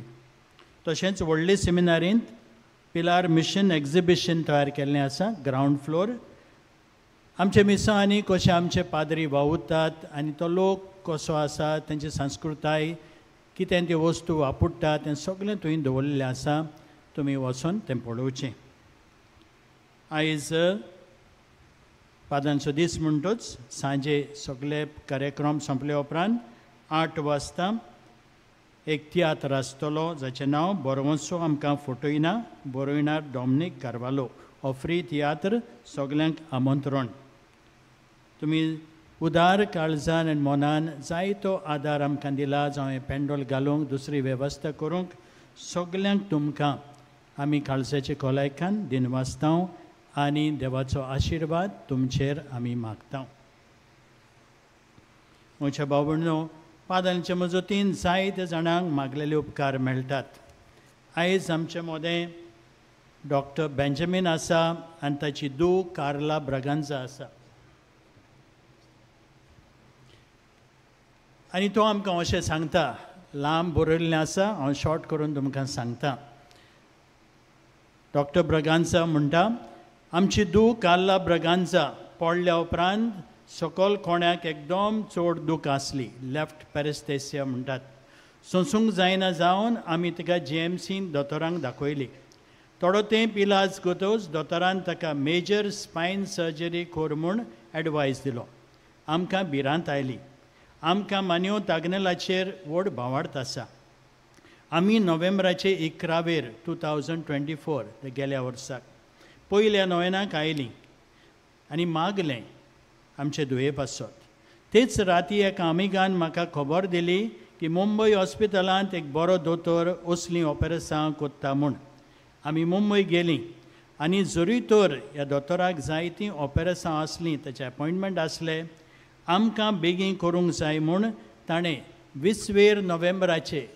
तशेंच व्हडले सेमिनारींत पिलार मिशन एक्झिबिशन तयार केल्लें आसा ग्रावंड फ्लोर. आमचे मिसांनी कशे आमचे पाद्री वावुरतात आनी तो लोक कसो आसा, तांची संस्कृताय कितें त्यो वस्तू वापरतात तें सगळें थंय दवरलेलें आसा. तुमी वचून तें पळोवचें. आयज पादांचो दीस म्हणटूच सांजे सगळे कार्यक्रम संपले उपरांत 8 वाजता एक तियात्र आसतलो जाचें नांव बरोवंसो आमकां फटयना, बरयणार डॉमिनीक कार्वालो. हो फ्री तियात्र, सगल्यांक आमंत्रण. तुमी उदार काळजान आनी मनान जायतो आदार आमकां दिला. जावं हें पेंडोल घालूंक दुसरी वेवस्था करूंक सगल्यांक तुमकां आमी काळजाचे खोलायकान दिनवासता आनी देवाचो आशिर्वाद तुमचेर आमी मागता. म्हज्या भाव भयणीनो, पादांच्या मजतीन जायते जाणांक मागलेले उपकार मेळटात. आयज आमचे मदें डॉक्टर बेंजामीन आसा आनी ताची धूव कार्ला ब्रागांझा आसा. आनी तो आमकां अशें सांगता, लांब बरयल्लें आसा, हांव शॉर्ट करून तुमकां सांगता. डॉक्टर ब्रागांझा म्हणटा, आमची धूव कार्ला ब्रागांझा पडल्या उपरांत सकयल कोण्याक एकदम चड दूख आसली. लेफ्ट पॅरेस्थेसिया म्हणटात. सोंसूंक जायना जावन आमी तिका GMCन दोतोरांक दाखयली. थोडो तेंप इलाज कोतूच दोतोरान ताका मेजर स्पायन सर्जरी कोर म्हूण एडवायस दिलो. आमकां भिरांत आयली. आमकां मान्यो तागनेलाचेर व्हड भावार्थ आसा. आमी नोव्हेंबराचे 11 2024 ते गेल्या वर्साक पयल्या नोवेनाक आयलीं आनी मागलें आमचे दुये पासत. तेच राती एका आमिगान म्हाका खबर दिली की मुंबय हॉस्पिटलांत एक बरो दोतोर असलीं ऑपरेसां कोत्ता म्हूण. आमी मुंबय गेलीं आनी जरी तर ह्या दोतोराक जायतीं ऑपरेसां आसलीं, ताचे अपॉयंटमेंट आसले, आमकां बेगीन करूंक जाय म्हूण ताणें 20 नोव्हेंबराचे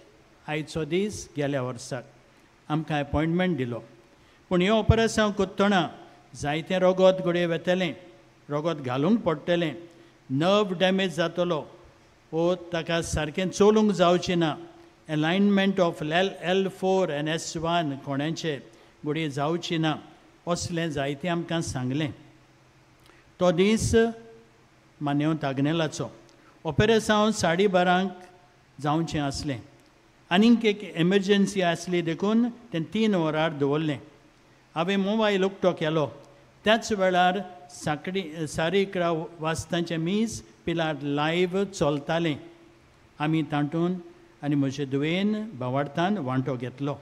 आयचो दीस गेल्या वर्साक आमकां अपॉयंटमेंट दिलो. पूण ह्यो ऑपरेसां कोत्तना जायतें रगत घडये वेतलें, रगत घालूंक पडटलें, नर्व डॅमेज जातलो वो ताका सारकें चलूंक जावचें ना, अलायनमेंट ऑफ L4 आनी S1 कोण्याचे घडये जावची ना, असलें जायतें आमकां सांगलें. तो दीस मानेवंत आग्नेलाचो. ऑपेरेसांव 12:30 जावचें आसलें. आनीक एक एमर्जन्सी आसली देखून तें 3 वरार दवरलें. हांवें मोबायल उक्तो केलो. त्याच वेळार 11:30 वाजताचें मीस पिलार लायव्ह चलतालें. आमी तातूंत आनी म्हजे दुवेन भावार्थान वांटो घेतलो.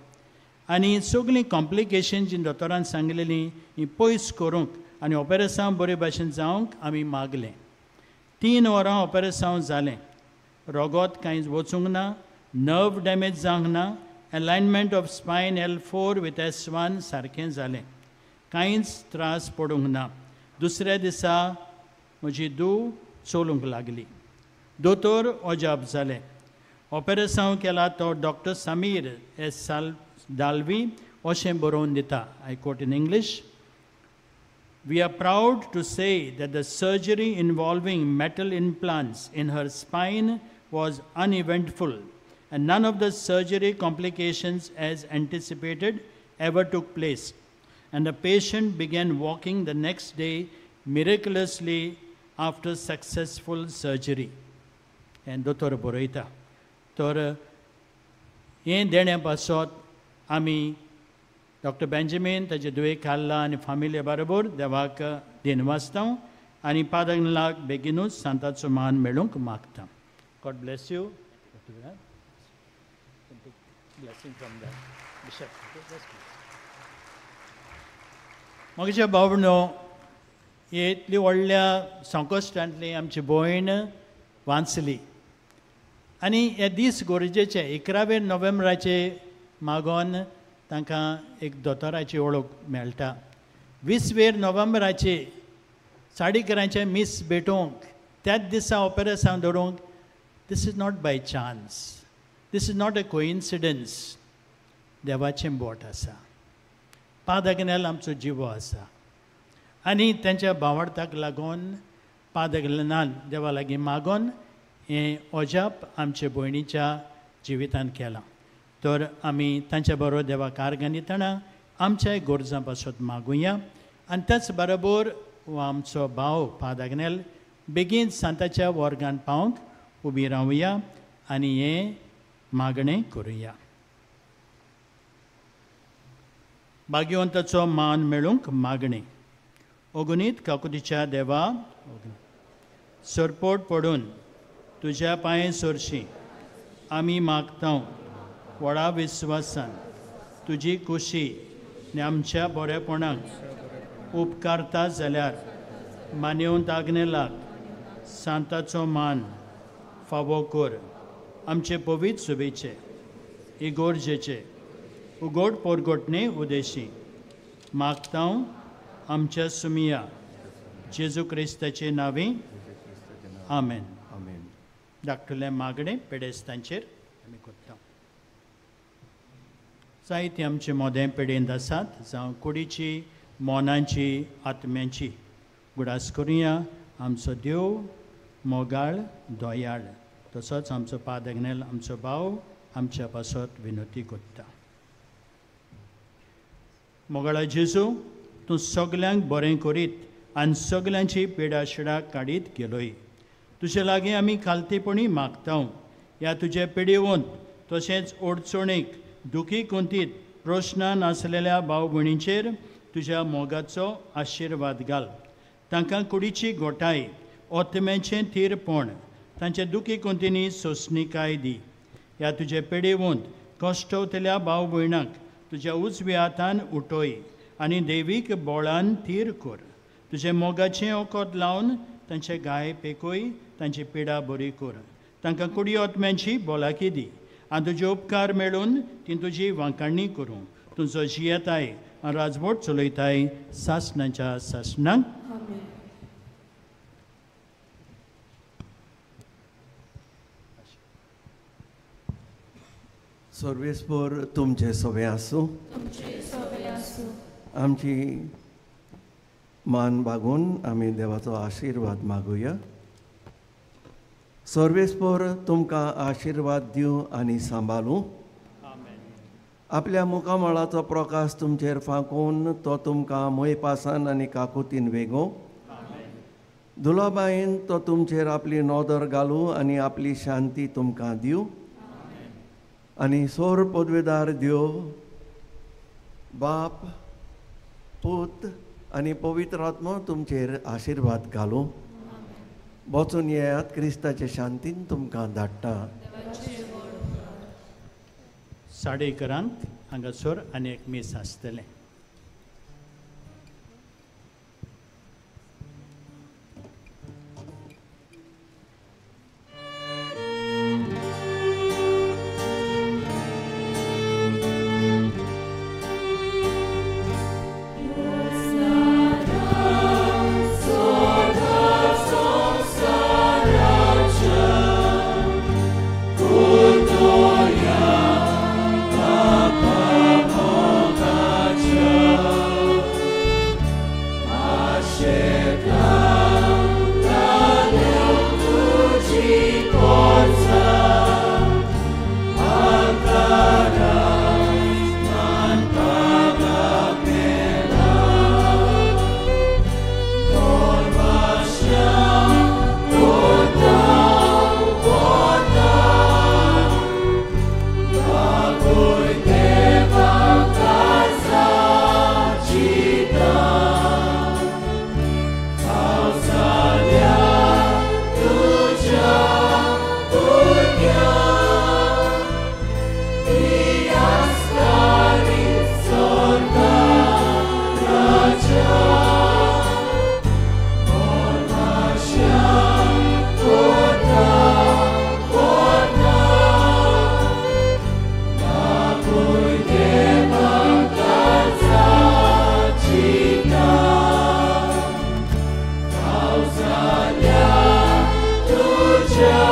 आनी सगळीं कॉम्प्लिकेशन जी दोतोरान सांगलेलीं ही पयस करूंक आनी ऑपेरेसांव बरे भाशेन जावंक आमी मागलें. 3 वरां ऑपेरेसांव जालें. रोगोत कांय वचूंक ना, नर्व डॅमेज जावंक ना, alignment of spine L4 with S1 सारकें जालें. कांयच त्रास पडूंक ना. दुसऱ्या दिसा म्हजी धूव चलूंक लागली. दोतोर अजाप जाले. ऑपेरेसांव केला तो डॉक्टर समीर S. दालवी अशें बरोवन दिता. I quote in English. We are proud to say that the surgery involving metal implants in her spine was uneventful, and none of the surgery complications as anticipated ever took place. And the patient began walking the next day miraculously after successful surgery. And Dr. Boroita. तर हें देण्या पासत आमी doctor Benjamin ताजे दुवे खाल्ला आनी family बरोबर देवाक दिन वाचता आनी पादांगलाक बेगीनूच सांताचो मान मेळूंक मागता. God bless you. म्हज्या भाव भयणो, इतली व्हडल्या संकश्टांतली आमची भयण वाचली आनी हे दीस गरजेचे. 11 नोव्हेंबराचे मागोन तांकां एक दोतोराची वळख मेळटा. 20 नोव्हेंबराचे 11:30 मीस भेटोवंक, त्याच दिसा ऑपेरेसांव धरूंक, this is not by chance. This is not a coincidence. देवाचें बोट आसा. पादाग्नेल आमचो जिवो आसा आनी तेंच्या भावार्थाक लागून पादाग्नेलान देवा लागीं मागोन हें अजाप आमचे भयणीच्या जिवितांत केलां. तर आमी तांच्या बरोबर देवाक आर्गां आमच्या गरजां पासत मागुया. आनी त्याच बरोबर हो आमचो भाव पादाग्नेल बेगीन सांताच्या वर्गान पावंक उबी रावया आनी हें मागणें करुया. भाग्यवंताचो मान मेळूंक मागणें. अगुनीत काकुतीच्या देवा, सरपोट पडून तुज्या पांये सरशी आमी मागता व्हडा विस्वासान तुजी खुशी आनी आमच्या बरेपणाक उपकारता जाल्यार मानेवंत आग्नेलाक सांताचो मान फावो कर. आमचे पवित्र सुबेचे इगोर्जेचे उगोड पोरगोटणे उदेशी मागता आमच्या सुमिया जेजू क्रिस्ताचे नांवे. आमेन. धाकटुलें मागणें पेडेस्तांचेर आमी करता. जायतीं आमचे मोदें पेडेंत आसात, जावं कुडीची, मोनांची, आत्म्यांची. गुडास करुया. आमचो देव मोगाळ दोयाळ. तसोच आमचो पादाग्नेल आमचो भाव आमच्या पासत विनंती करता. मोगाळा जेजू, तूं सगल्यांक बरें करीत आनी सगल्यांची पिडाशिडा काडीत गेलोय. तुजे लागीं आमी खालतीपणी मागता. ह्या तुजे पिडीवंत तशेंच अडचणीक दुखी कोंतीत प्रश्नान आसलेल्या भाव भयणींचेर तुज्या मोगाचो आशिर्वाद घाल. तांकां कुडीची गोठाय, ओतम्याचें थीरपण, तांचे दुखी कोंतींनी सोंसणीकाय दी. ह्या तुजे पिडीवंत कश्टवतल्या भाव भयणाक तुज्या उजव्या हातान उठोय आनी देवीक बोळान थीर कर. तुजे मोगाचें ओकोत लावन तांचे गाय पेकोय, तांची पिडा बरी कर. तांकां कुडी ओतम्यांची भलायकी दी आनी तुजे उपकार मेळून ती तुजी वांकाणणी करूं. तुजो जियेताय आनी राजवट चलयताय सासणाच्या सासणांक. सर्वेस्पर तुमचे सवे आसूं. आमची मान बागून आमी देवाचो आशिर्वाद मागुया. सर्वेस्पर तुमकां आशिर्वाद दिवं आनी सांबाळूं. आपल्या मुखामळाचो प्रकाश तुमचेर फांकून तो तुमकां मोयपासान आनी काकुतीन वेगो. दुलाबायेन तो तुमचेर आपली नोदर घालू आनी आपली शांती तुमकां दिवं. आनी सोर पदवेदार देव बाप पूत आनी पवित्र आत्मा तुमचेर आशिर्वाद घालूं. बचून येयात क्रिस्ताचे शांतीन तुमकां धाडटा. 11:30 हांगासर आनी एक मीस आसतलें. Tuja